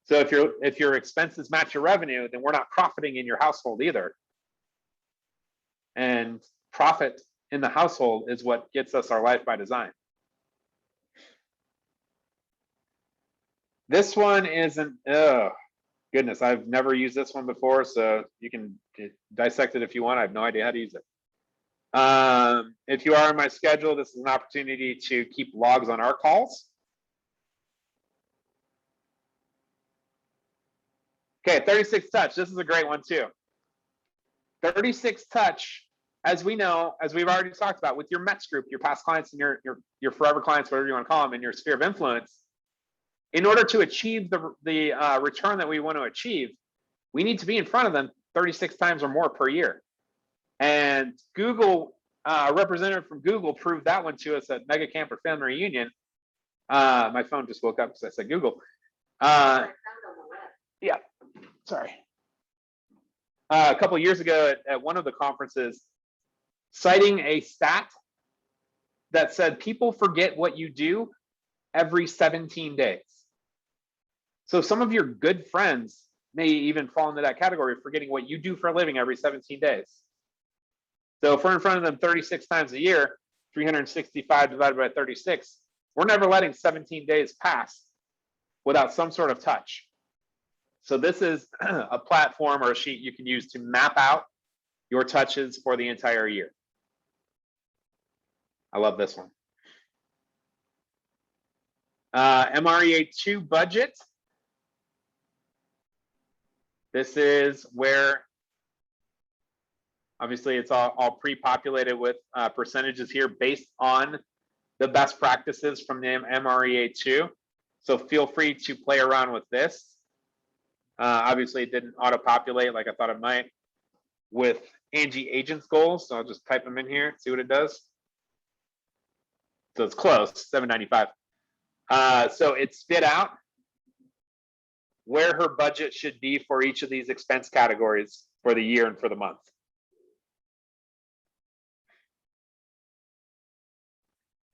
So if your expenses match your revenue, then we're not profiting in your household either. And profit in the household is what gets us our life by design. This one isn't, oh goodness, I've never used this one before, so you can dissect it if you want. I have no idea how to use it. If you are on my schedule, this is an opportunity to keep logs on our calls. Okay, 36 touch. This is a great one too. 36 touch, as we know, as we've already talked about with your METS group, your past clients and your forever clients, whatever you want to call them, in your sphere of influence. In order to achieve the return that we want to achieve, we need to be in front of them 36 times or more per year. And Google A representative from Google proved that one to us at Mega Camper Family Reunion. My phone just woke up because I said Google. Yeah, sorry. A couple of years ago at one of the conferences, citing a stat that said people forget what you do every 17 days. So some of your good friends may even fall into that category of forgetting what you do for a living every 17 days. So if we're in front of them 36 times a year, 365 divided by 36, we're never letting 17 days pass without some sort of touch. So this is a platform or a sheet you can use to map out your touches for the entire year. I love this one. MREA2 budget. This is where obviously it's all pre-populated with percentages here based on the best practices from the MREA2. So feel free to play around with this. Obviously it didn't auto-populate like I thought it might with Angie Agents goals. So I'll just type them in here, see what it does. So it's close, 795. So it spit out where her budget should be for each of these expense categories for the year and for the month.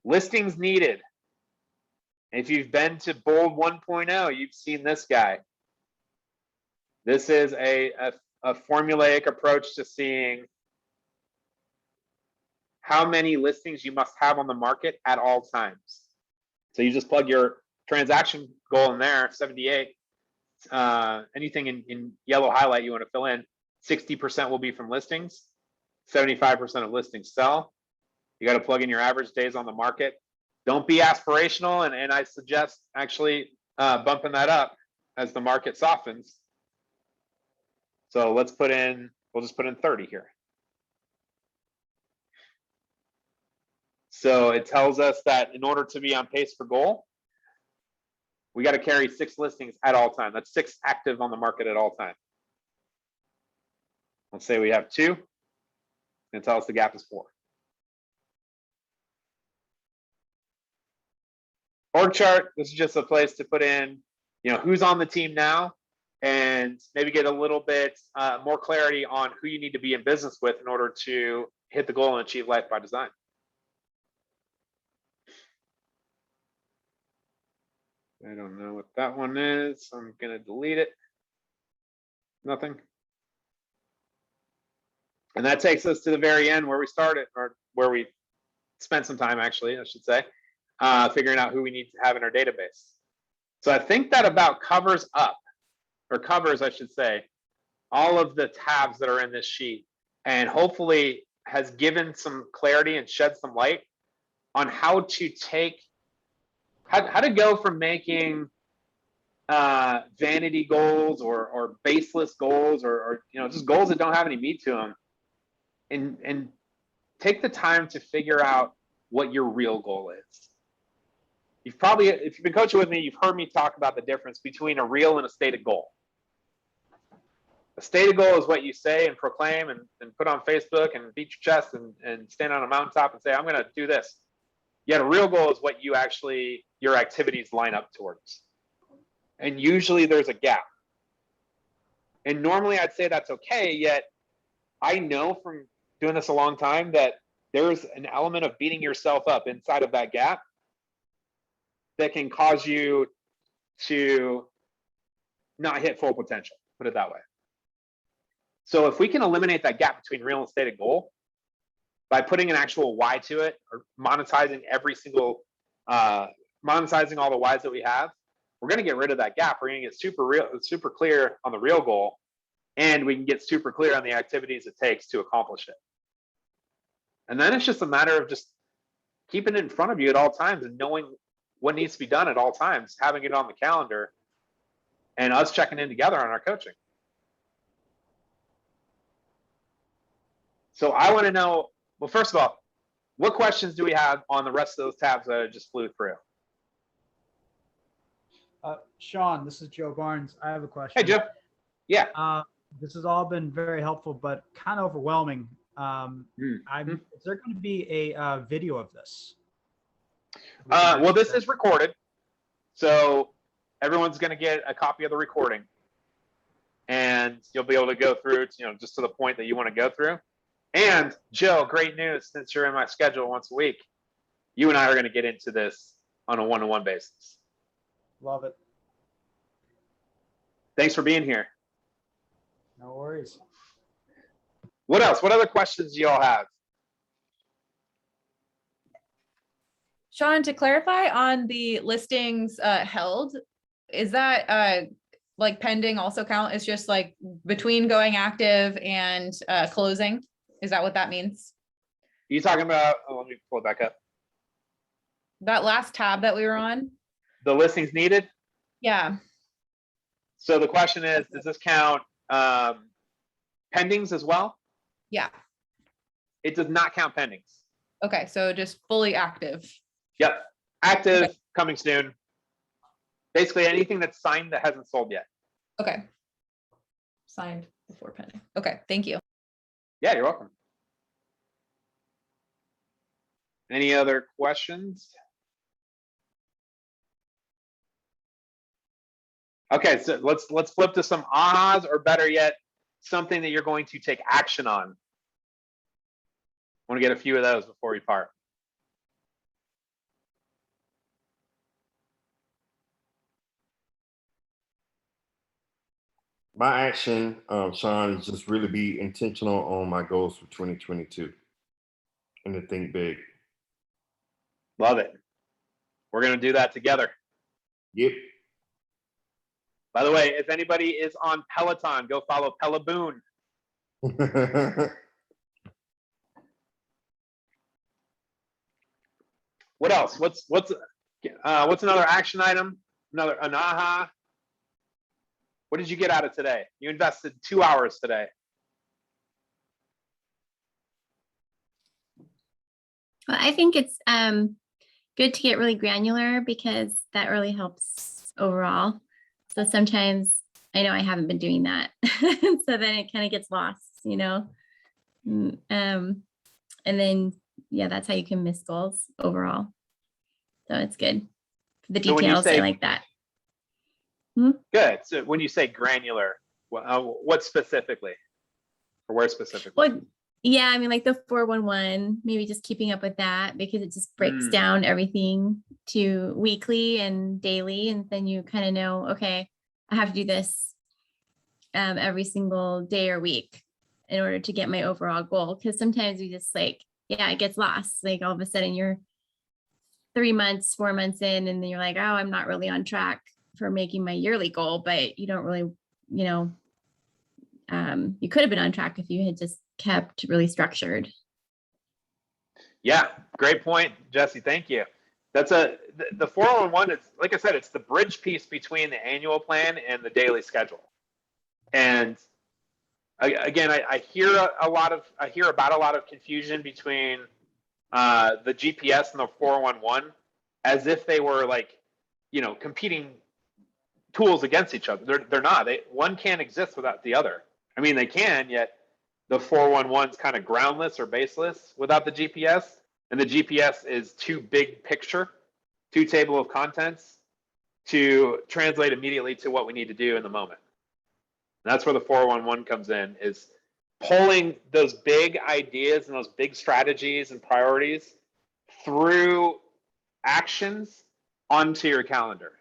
Listings needed. If you've been to Bold 1.0, you've seen this guy. This is a formulaic approach to seeing how many listings you must have on the market at all times. So you just plug your transaction goal in there, 78. Anything in yellow highlight you want to fill in, 60% will be from listings, 75% of listings sell. You got to plug in your average days on the market. Don't be aspirational, and I suggest actually bumping that up as the market softens. So let's put in, we'll just put in 30 here. So it tells us that in order to be on pace for goal, we got to carry 6 listings at all time. That's 6 active on the market at all time. Let's say we have 2, and tell us the gap is 4. Org chart, this is just a place to put in, who's on the team now, and maybe get a little bit more clarity on who you need to be in business with in order to hit the goal and achieve life by design. I don't know what that one is. I'm going to delete it. Nothing. And that takes us to the very end where we started, or where we spent some time, actually, I should say, figuring out who we need to have in our database. So I think that about covers, I should say, all of the tabs that are in this sheet, and hopefully has given some clarity and shed some light on how to take, how to go from making vanity goals or baseless goals or just goals that don't have any meat to them, and take the time to figure out what your real goal is. You've probably, if you've been coaching with me, you've heard me talk about the difference between a real and a stated goal. A stated goal is what you say and proclaim and put on Facebook and beat your chest and stand on a mountaintop and say, I'm going to do this. Yet a real goal is what you actually, your activities line up towards. And usually there's a gap. And normally I'd say that's okay, yet I know from doing this a long time that there's an element of beating yourself up inside of that gap that can cause you to not hit full potential, put it that way. So if we can eliminate that gap between real and stated goal by putting an actual why to it, or monetizing every single, monetizing all the whys that we have, we're going to get rid of that gap. We're going to get super clear on the real goal, and we can get super clear on the activities it takes to accomplish it. And then it's just a matter of just keeping it in front of you at all times and knowing what needs to be done at all times, having it on the calendar, and us checking in together on our coaching. So I want to know, well, first of all, what questions do we have on the rest of those tabs that I just flew through? Sean, this is Joe Barnes. I have a question. Hey, Joe. Yeah. This has all been very helpful, but kind of overwhelming. Is there going to be a video of this? Well, this is recorded, so everyone's going to get a copy of the recording, and you'll be able to go through it, just to the point that you want to go through. And Joe, great news, since you're in my schedule once a week, you and I are going to get into this on a one-to-one basis. Love it. Thanks for being here. No worries. What else? What other questions do you all have? Sean, to clarify on the listings held, is that like pending also count? It's just like between going active and closing? Is that what that means? You talking about, let me pull it back up. That last tab that we were on? The listings needed? Yeah. So the question is, does this count pendings as well? Yeah. It does not count pendings. Okay, so just fully active. Yep. Active, Okay. coming soon. Basically anything that's signed that hasn't sold yet. Okay. Signed before pending. Okay, thank you. Yeah, you're welcome. Any other questions? Okay, so let's flip to some ahas, or better yet, something that you're going to take action on. I want to get a few of those before we part. My action, Sean, is just really be intentional on my goals for 2022 and to think big. Love it. We're going to do that together. Yep. By the way, if anybody is on Peloton, go follow Peloboon. What else? What's another action item? An aha? What did you get out of today? You invested 2 hours today. Well, I think it's good to get really granular because that really helps overall. So sometimes I know I haven't been doing that. So then it kind of gets lost, and then, yeah, that's how you can miss goals overall. So it's good. The So when you details, I say- like that. Good. So when you say granular, what specifically? Or where specifically? Well, yeah, I mean, like the 411, maybe just keeping up with that because it just breaks down everything to weekly and daily. And then you kind of know, okay, I have to do this every single day or week in order to get my overall goal. Because sometimes we just it gets lost. Like all of a sudden you're 3 months, 4 months in, and then you're like, oh, I'm not really on track for making my yearly goal, but you don't really, you could have been on track if you had just kept really structured. Yeah, great point, Jesse. Thank you. That's the 411 is, like I said, it's the bridge piece between the annual plan and the daily schedule. And again, I hear about a lot of confusion between the GPS and the 411 as if they were competing tools against each other. They're not. One can't exist without the other. I mean, they can, yet the 411's kind of groundless or baseless without the GPS, and the GPS is too big picture, too table of contents to translate immediately to what we need to do in the moment. And that's where the 411 comes in, is pulling those big ideas and those big strategies and priorities through actions onto your calendar.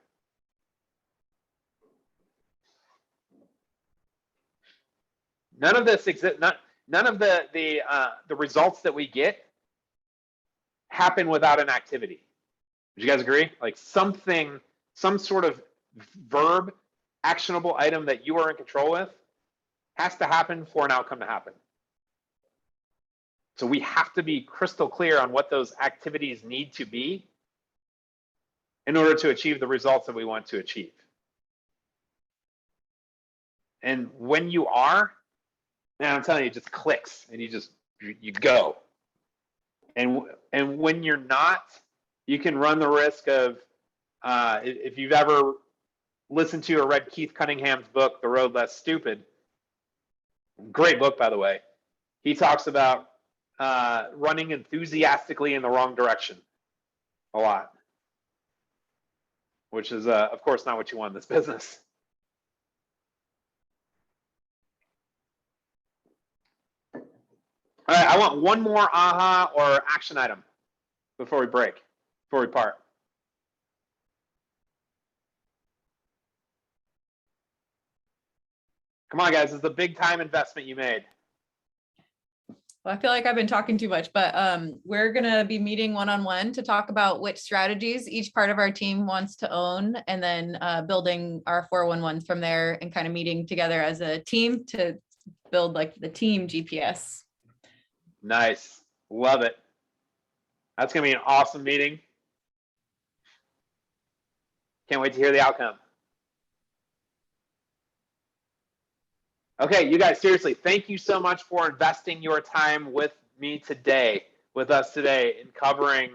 None of this exists. None of the results that we get happen without an activity. Would you guys agree? Like some sort of verb, actionable item that you are in control with, has to happen for an outcome to happen. So we have to be crystal clear on what those activities need to be in order to achieve the results that we want to achieve. And when you are, man, I'm telling you, it just clicks and you go. And when you're not, you can run the risk of, if you've ever listened to or read Keith Cunningham's book, The Road Less Stupid, great book, by the way. he talks about running enthusiastically in the wrong direction a lot, which is, of course, not what you want in this business. All right, I want one more aha or action item before we break, before we part. Come on, guys, this is the big time investment you made. Well, I feel like I've been talking too much, but we're gonna be meeting one-on-one to talk about which strategies each part of our team wants to own, and then building our 411s from there, and kind of meeting together as a team to build like the team GPS. Nice, love it. That's gonna be an awesome meeting. Can't wait to hear the outcome. Okay, you guys, seriously, thank you so much for investing your time with me today, with us today, in covering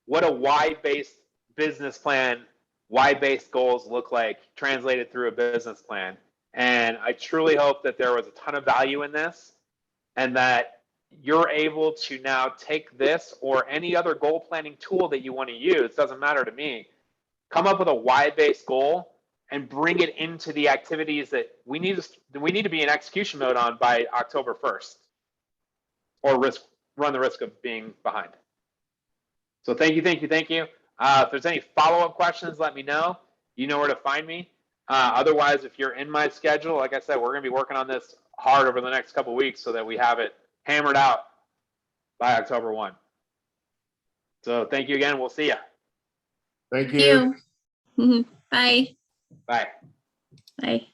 what a why-based business plan, why-based goals look like translated through a business plan. And I truly hope that there was a ton of value in this, and that you're able to now take this or any other goal planning tool that you want to use, doesn't matter to me, come up with a why-based goal and bring it into the activities that we need to be in execution mode on by October 1st, or run the risk of being behind. So thank you. If there's any follow-up questions, let me know. You know where to find me. Otherwise, if you're in my schedule, like I said, we're going to be working on this hard over the next couple of weeks so that we have it hammered out by October 1. So thank you again. We'll see you. Thank you. You. Bye. Bye. Bye.